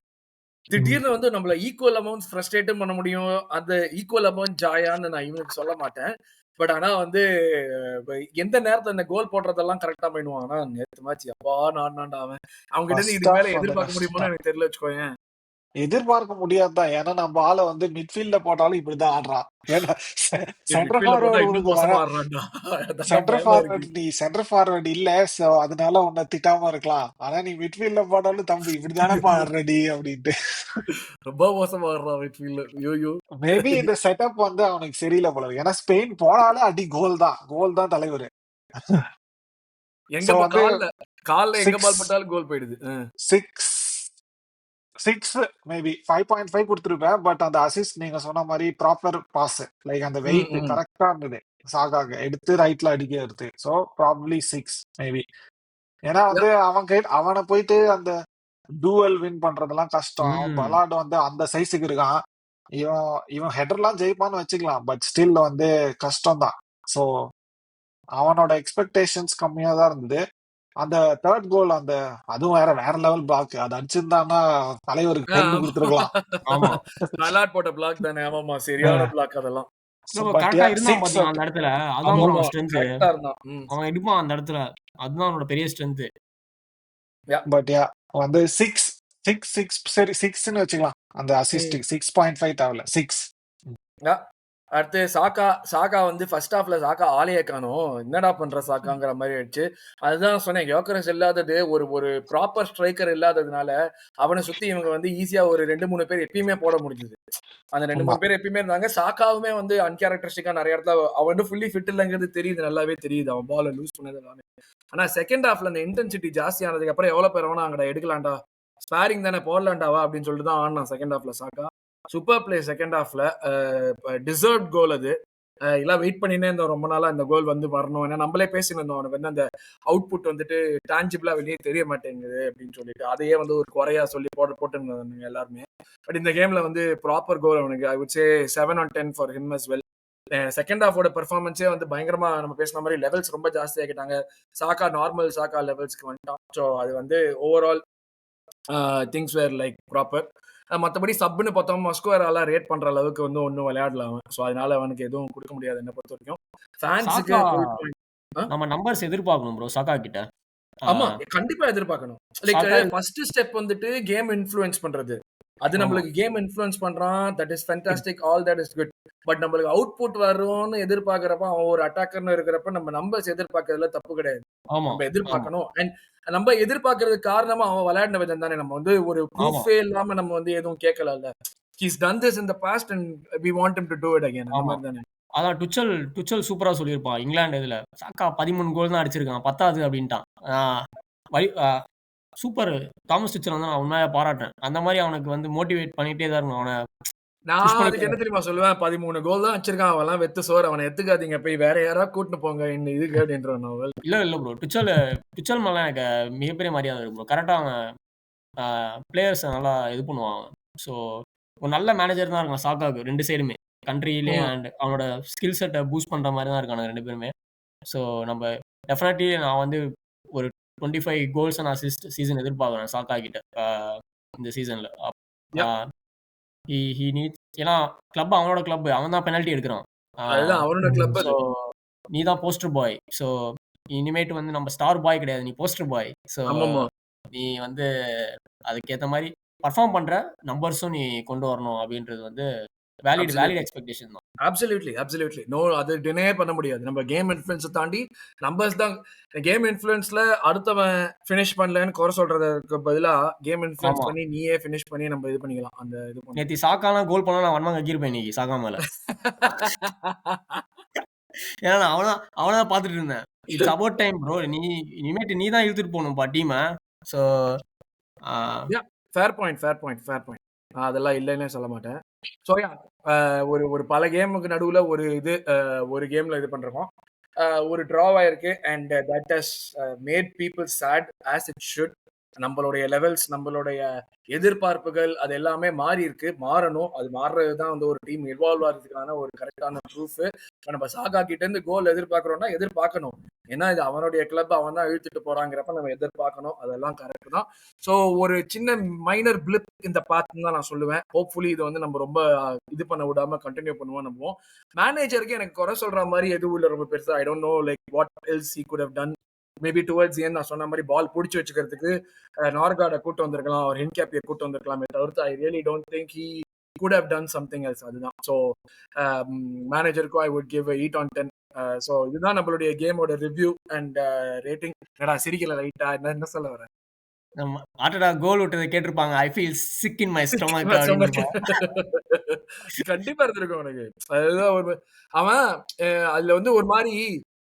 திடீர்னு வந்து நம்மள ஈக்குவல் அமௌண்ட் ஃப்ரஸ்ட்ரேட்டும் பண்ண முடியும். அந்த ஈக்குவல் அமௌண்ட் ஜாயான்னு நான் இவனுக்கு சொல்ல மாட்டேன். பட் ஆனா வந்து எந்த நேரத்துல அந்த கோல் போடுறதெல்லாம் கரெக்டா பண்ணிடுவான். ஆனா நேத்து மேட்ச் அப்பா நான்டா அவங்க கிட்ட இருந்து இதுக்கு மேல எதிர்பார்க்க முடியுமோன்னு எனக்கு தெரியல வச்சுக்கோயேன். எதிர்பார்க்க முடியாதுதான். ஏன்னா நம்ம ஆளை வந்து மிட்ஃபீல்ட்ல போட்டாலும் இப்படிதான் ஆடுறான். ஏன்னா சென்டர் ஃபார்வர்டு நீ சென்டர் ஃபார்வர்டு இல்ல, சோ அதனால உன்னை திட்டாம இருக்கலாம். ஆனா நீ மிட்ஃபீல்ட்ல போட்டாலும் தம்பி இப்படிதானே ஆடுற நீ அப்படின்ட்டு ரொம்ப மோசமா ஆடுறான் மிட்ஃபீல்ட்ல. ஐயோ மேபி இந்த செட்டப் வந்து அவனுக்கு சரியில்லை போல. ஏன்னா ஸ்பெயின் போனாலே அடி கோல் தான் தலைவர். எங்க கால்ல எங்க பால் பட்டாலும் கோல் போயிடுது. 6 மேபி 5.5 கொடுத்துருப்பேன். பட் அந்த அசிஸ்ட் நீங்க சொன்ன மாதிரி ப்ராப்பர் பாஸ், லைக் அந்த வெயிட் கரெக்டா இருந்தது. சாகாக எடுத்து ரைட்ல அடிக்க எடுத்து. So probably 6 maybe. ஏன்னா வந்து அவனை போயிட்டு அந்த டூவல் வின் பண்றதெல்லாம் கஷ்டம். பலாட் வந்து அந்த சைஸுக்கு இருக்கான். இவன் இவன் ஹெடர்லாம் ஜெயிப்பான்னு வச்சுக்கலாம், பட் ஸ்டில் வந்து கஷ்டம் தான். ஸோ அவனோட எக்ஸ்பெக்டேஷன்ஸ் கம்மியா தான் இருந்தது. அந்த தேர்ட் கோல் அதுவும் வேற லெவல் பிளாக். அது அடிச்சிருந்தான்னா தலைவருக்கு பென் கொடுத்துருக்கலாம். ஆமா மலாட் போட்ட பிளாக் தானே. ஆமாமா, சரியான பிளாக் அதெல்லாம். பட் கரெக்டா இருந்தான் பாத்தீங்க அந்த இடத்துல. அதான் bro அவன் ஸ்ட்ரென்த். கரெக்டா இருந்தான். அவன் எடுப்பான் அந்த இடத்துல. அதுதான் அவனோட பெரிய ஸ்ட்ரென்த். பட் வந்து 6 சரி 6ன்னு வச்சுக்கலாம். அந்த அசிஸ்ட் 6.5 தேவையில்ல 6. அடுத்து சாக்கா வந்து ஃபர்ஸ்ட் ஹாஃப்ல சாக்கா ஆளையே காணோம். என்னடா பண்ற சாக்காங்கிற மாதிரி ஆயிடுச்சு. அதுதான் சொன்னேன், யோக்கரஸ் இல்லாதது, ஒரு ப்ராப்பர் ஸ்ட்ரைக்கர் இல்லாததுனால அவனை சுத்தி இவங்க வந்து ஈஸியா ஒரு 2-3 பேர் எப்பயுமே போட முடிஞ்சது. அந்த 2-3 பேர் எப்பயுமே இருந்தாங்க. சாக்காவுமே வந்து அன்கேரக்டரிஸ்டிக்கா நிறைய இடத்துல அவன் வந்து ஃபுல்லி ஃபிட் இல்லைங்கிறது தெரியுது, நல்லாவே தெரியுது. அவன் பாலை லூஸ் பண்ணது எல்லாமே. ஆனா செகண்ட் ஹாஃப்ல அந்த இன்டென்சிட்டி ஜாஸ்தி ஆனதுக்கு அப்புறம் எவ்வளவு பேர் வேணா அங்கடா எடுக்கலாம்டா, ஸ்பாரிங் தானே போடலாண்டாவா அப்படின்னு சொல்லிட்டு தான் ஆடினான் செகண்ட் ஹாஃப்ல சாக்கா. சூப்பர் பிளே செகண்ட் ஹாஃப்ல. டிசர்வ் கோல் அது. எல்லாம் வெயிட் பண்ணினே இருந்தோம் ரொம்ப நாளா இந்த கோல் வந்து வரணும். ஏன்னா நம்மளே பேசினிருந்தோம், அவனுக்கு வந்து அந்த அவுட்புட் வந்துட்டு டான்ஜிபிளா வெளியே தெரிய மாட்டேங்குது அப்படின்னு சொல்லிட்டு, அதையே வந்து ஒரு குறையா சொல்லி போட்டுருந்தாங்க எல்லாருமே. பட் இந்த கேம்ல வந்து ப்ராப்பர் கோல் அவனுக்கு. I would say 7 on 10 for him as well. Second ஹாஃபோட பெர்ஃபார்மன்ஸே வந்து பயங்கரமா, நம்ம பேசின மாதிரி லெவல்ஸ் ரொம்ப ஜாஸ்தி ஆகிட்டாங்க. சாக்கா நார்மல் சாக்கா லெவல்ஸ்க்கு வந்துட்டான். ஸோ அது வந்து overall things where like proper. மற்றபடி சப்னு பார்த்தோம், மஸ்குவேரால ரேட் பண்ற அளவுக்கு வந்து ஒன்றும் விளையாடல அவன். ஸோ அதனால அவனுக்கு எதுவும் கொடுக்க முடியாது என்ன பொறுத்த வரைக்கும். ஃபேன்ஸுக்கு நம்ம நம்பர்ஸ் எதிர்பார்க்கணும் ப்ரோ சாக்கா கிட்ட. ஆமா, கண்டிப்பா எதிர்பார்க்கணும். லைக் ஃபர்ஸ்ட் ஸ்டெப் வந்துட்டு கேம் இன்ஃப்ளூயன்ஸ் பண்றது. அது நம்மளுக்கு கேம் இன்ஃப்ளூயன்ஸ் பண்றான், that is fantastic, all that is good. But நம்மளுக்கு அவுட்புட் வரும்னு எதிர்பார்க்கறப்ப, அவன் ஒரு அட்டாக்கர்னு இருக்கிறப்ப நம்ம நம்பர்ஸ் எதிர்பார்க்கறதுல தப்பு கிடையாது. நம்ம எதிர்பார்க்கணும். அண்ட் நம்ம எதிர்பார்க்கறதுக்கு காரணமா அவன் விளையாடின விதம் தானே. நம்ம வந்து ஒரு ப்ரூஃபே இல்லாம நம்ம வந்து எதுவும் கேட்கல. He's done this in the past and we want him to do it again. அந்த மாதிரி தானே. அதான் டுச்சல் சூப்பரா சொல்லியிருப்பான் இங்கிலாந்து இதுல. சாக்கா 13 கோல் தான் அடிச்சிருக்கான், 10வது அப்படின்ட்டான். சூப்பர். தாமஸ் டுச்சல் வந்து நான் உண்மையா பாராட்டுறேன். அந்த மாதிரி அவனுக்கு வந்து மோட்டிவேட் பண்ணிட்டே தான் இருக்கணும் அவனை. நான் அதுக்கு என்ன தெரியுமா சொல்லுவேன், 13 கோல் தான் வச்சிருக்கான், அவெல்லாம் வெத்து சோறு, அவனை எத்துக்காதீங்க, போய் வேற யாராவது கூட்டிட்டு போங்க இந்த இதுக்கு அப்படின்ற நோவல். இல்ல ப்ரோ, டுச்சல் மேல எனக்கு மிகப்பெரிய மரியாதை இருக்கு ப்ரோ. கரெக்டா அவன் பிளேயர்ஸ் நல்லா இது பண்ணுவான். ஸோ ஒரு நல்ல மேனேஜர் தான் இருக்கான் சாக்காவுக்கு, 2 சைடுமே, கண்ட்ரிலே அண்ட் அவனோட ஸ்கில் செட்டை பூஸ்ட் பண்ற மாதிரி தான் இருக்காங்க 2 பேருமே. ஸோ நம்ம டெஃபினெட்லி நான் வந்து ஒரு 25 கோல்ஸ் அண்ட் அசிஸ்ட் சீசன் எதிர்பார்க்குறேன் சாக்கா கிட்ட இந்த சீசன்ல. he needs, ஏன்னா கிளப் அவனோட கிளப், அவன் தான் பெனல்ட்டி எடுக்கிறான். அவனோட கிளப். ஸோ நீ தான் போஸ்டர் பாய். ஸோ இனிமேட்டு வந்து நம்ம ஸ்டார் பாய் கிடையாது, நீ போஸ்டர் பாய். ஸோ நீ வந்து அதுக்கேற்ற மாதிரி பர்ஃபார்ம் பண்ற, நம்பர்ஸும் நீ கொண்டு வரணும் அப்படின்றது வந்து வேலிட் எக்ஸ்பெக்டேஷன் தான். அப்சல்யூட்லி நோ, அது டினே பண்ண முடியாது. நம்ம கேம் இன்ஃப்ளூயன்ஸை தாண்டி நம்பர்ஸ் தான். கேம் இன்ஃப்ளூயன்ஸ்ல அடுத்தவன் ஃபினிஷ் பண்ணலன்னு குறை சொல்றதுக்கு பதிலா கேம் இன்ஃப்ளூயன்ஸ் பண்ணி நீயே ஃபினிஷ் பண்ணி நம்ம இது பண்ணிக்கலாம். அந்த இது நேத்தி சாக்காலாம் கோல் பண்ணா நான் வன்மங்க கீர்ப்பேன் இன்னைக்கு சாக்கா மேல. ஏன்னா நான் அவனா பாத்துட்டு இருந்தேன். இட்ஸ் அபவுட் டைம் ப்ரோ, நீ இனிமேட்டு நீ தான் இழுத்துட்டு போகணும் டீமை. So fair point. அதெல்லாம் இல்லைன்னே சொல்ல மாட்டேன். ஸோ ஒரு பல கேமுக்கு நடுவில் ஒரு கேம்ல இது பண்றோம், ஒரு டிராவ் ஆயிருக்கு. And that has made people sad as it should. நம்மளுடைய லெவல்ஸ், நம்மளுடைய எதிர்பார்ப்புகள் அது எல்லாமே மாறி இருக்கு, மாறணும். அது மாறுறதுதான் வந்து ஒரு டீம் இன்வால்வ் ஆகிறதுக்கான ஒரு கரெக்டான ப்ரூஃப். நம்ம சாகா கிட்ட இருந்து கோல் எதிர்பார்க்கிறோம்னா எதிர்பார்க்கணும். ஏன்னா இது அவனுடைய கிளப், அவன் தான் இழுத்துட்டு போறாங்கிறப்ப நம்ம எதிர்பார்க்கணும். அதெல்லாம் கரெக்ட் தான். ஸோ ஒரு சின்ன மைனர் பிளிப் இந்த பார்த்து தான் நான் சொல்லுவேன். ஹோப்ஃபுல்லி இது வந்து நம்ம ரொம்ப இது பண்ண விடாம கண்டினியூ பண்ணுவோம். நம்புவோம். மேனேஜருக்கு எனக்கு குறை சொல்ற மாதிரி எதுவும் இல்லை ரொம்ப பெருசா. I don't know like what else he could have done. Maybe towards ஏன் நான் சொன்ன மாதிரி பால் பிடிச்சி வச்சுக்கிறதுக்கு நார்கார்டை கூட்டு வந்திருக்கலாம், ஒரு ஹின்கேப்பியை கூட்டு வந்திருக்கலாமே தவிர்த்து I really don't think he could have done something else. அதுதான். ஸோ மேனேஜருக்கும் I would give 8 on 10. So இதுதான் நம்மளுடைய கேமோட ரிவ்யூ அண்ட் ரேட்டிங். என்னடா சிரிக்கல லைட்டா, என்ன சொல்ல வரேன்? ஆட்டடா கோல் விட்டதை கேட்டிருப்பாங்க, I feel sick in my stomach. கண்டிப்பா இருந்திருக்கும் உனக்கு. அதுதான் ஒரு அவன் அதுல வந்து ஒரு மாதிரி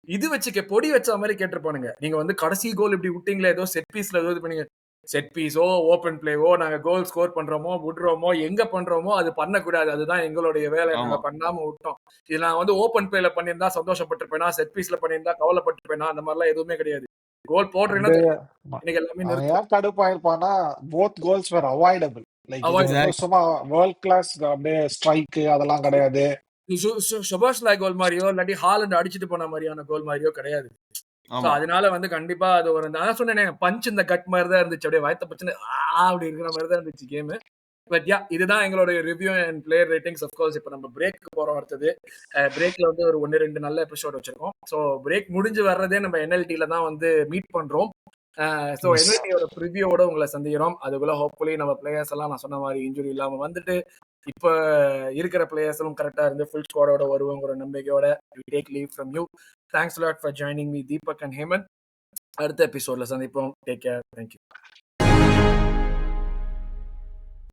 இது வச்சுக்க பொடி வச்ச மாதிரி கேட்டிருப்பானுங்க. நீங்க வந்து கடைசி கோல் இப்படி விட்டீங்களே, ஏதோ செட் பீஸ்ல ஏதோ இது பண்ணீங்க, செட் பீஸோ ஓப்பன் பிளேவோ நாங்க கோல் ஸ்கோர் பண்றோமோ விடுறோமோ எங்க பண்றோமோ அது பண்ணக்கூடாது, அதுதான் எங்களுடைய வேலை, நாங்க பண்ணாம விட்டோம். இது நான் வந்து ஓப்பன் பிளேல பண்ணியிருந்தா சந்தோஷப்பட்டிருப்பேனா, செட் பீஸ்ல பண்ணியிருந்தா கவலைப்பட்டிருப்பேனா, அந்த மாதிரிலாம் எதுவுமே கிடையாது. கோல் போடுறேன்னா எல்லாமே கடுப்பாயிருப்பானா, போத் கோல்ஸ் வேர் அவாய்டபிள். லைக் இது அவாய்ட் ஒன்றும் எக்ஸாக்ட் சும்மா வேர்ல்ட் கிளாஸ் அப்படியே ஸ்ட்ரைக்கு அதெல்லாம் கிடையாது. ஷபாஷ்லாய் கோல் மாதிரியோ இல்லாட்டி ஹாலண்ட் அடிச்சுட்டு போன மாதிரியான கோல் மாதிரியோ கிடையாது. ஸோ ஆமா அதனால வந்து கண்டிப்பா அது ஒரு நான் சொன்னேனே பஞ்ச் இந்த கட் மாதிரி தான் இருந்துச்சு. அப்படியே வயத்த பச்சுன்னு அப்படி இருக்கிற மாதிரி தான் இருந்துச்சு கேமு. பட் யா இதுதான் எங்களோட review and player ratings. Of course இப்போ நம்ம பிரேக்கு போறோம். அடுத்தது பிரேக்ல வந்து ஒரு 1-2 நல்ல எபிசோட் வச்சிருக்கோம். ஸோ பிரேக் முடிஞ்சு வர்றதே நம்ம என்எல்டில தான் வந்து மீட் பண்றோம். So S. என்எல்டியோட ப்ரிவியூவோட உங்களை சந்திக்கிறோம். அதுக்குள்ள ஹோப்ஃபுல்லி நம்ம பிளேயர்ஸ் எல்லாம் நான் சொன்ன மாதிரி இன்ஜுரி இல்லாம வந்துட்டு இப்ப இருக்கிற பிளேயர்ஸும் கரெக்டா இருந்து ஃபுல் ஸ்குவாடோட வருவோங்கிற நம்பிக்கையோட we take leave from you. Thanks a lot for joining me, Deepak and Hemant. அடுத்த எபிசோட்ல சந்திப்போம். Take care. தேங்க்யூ.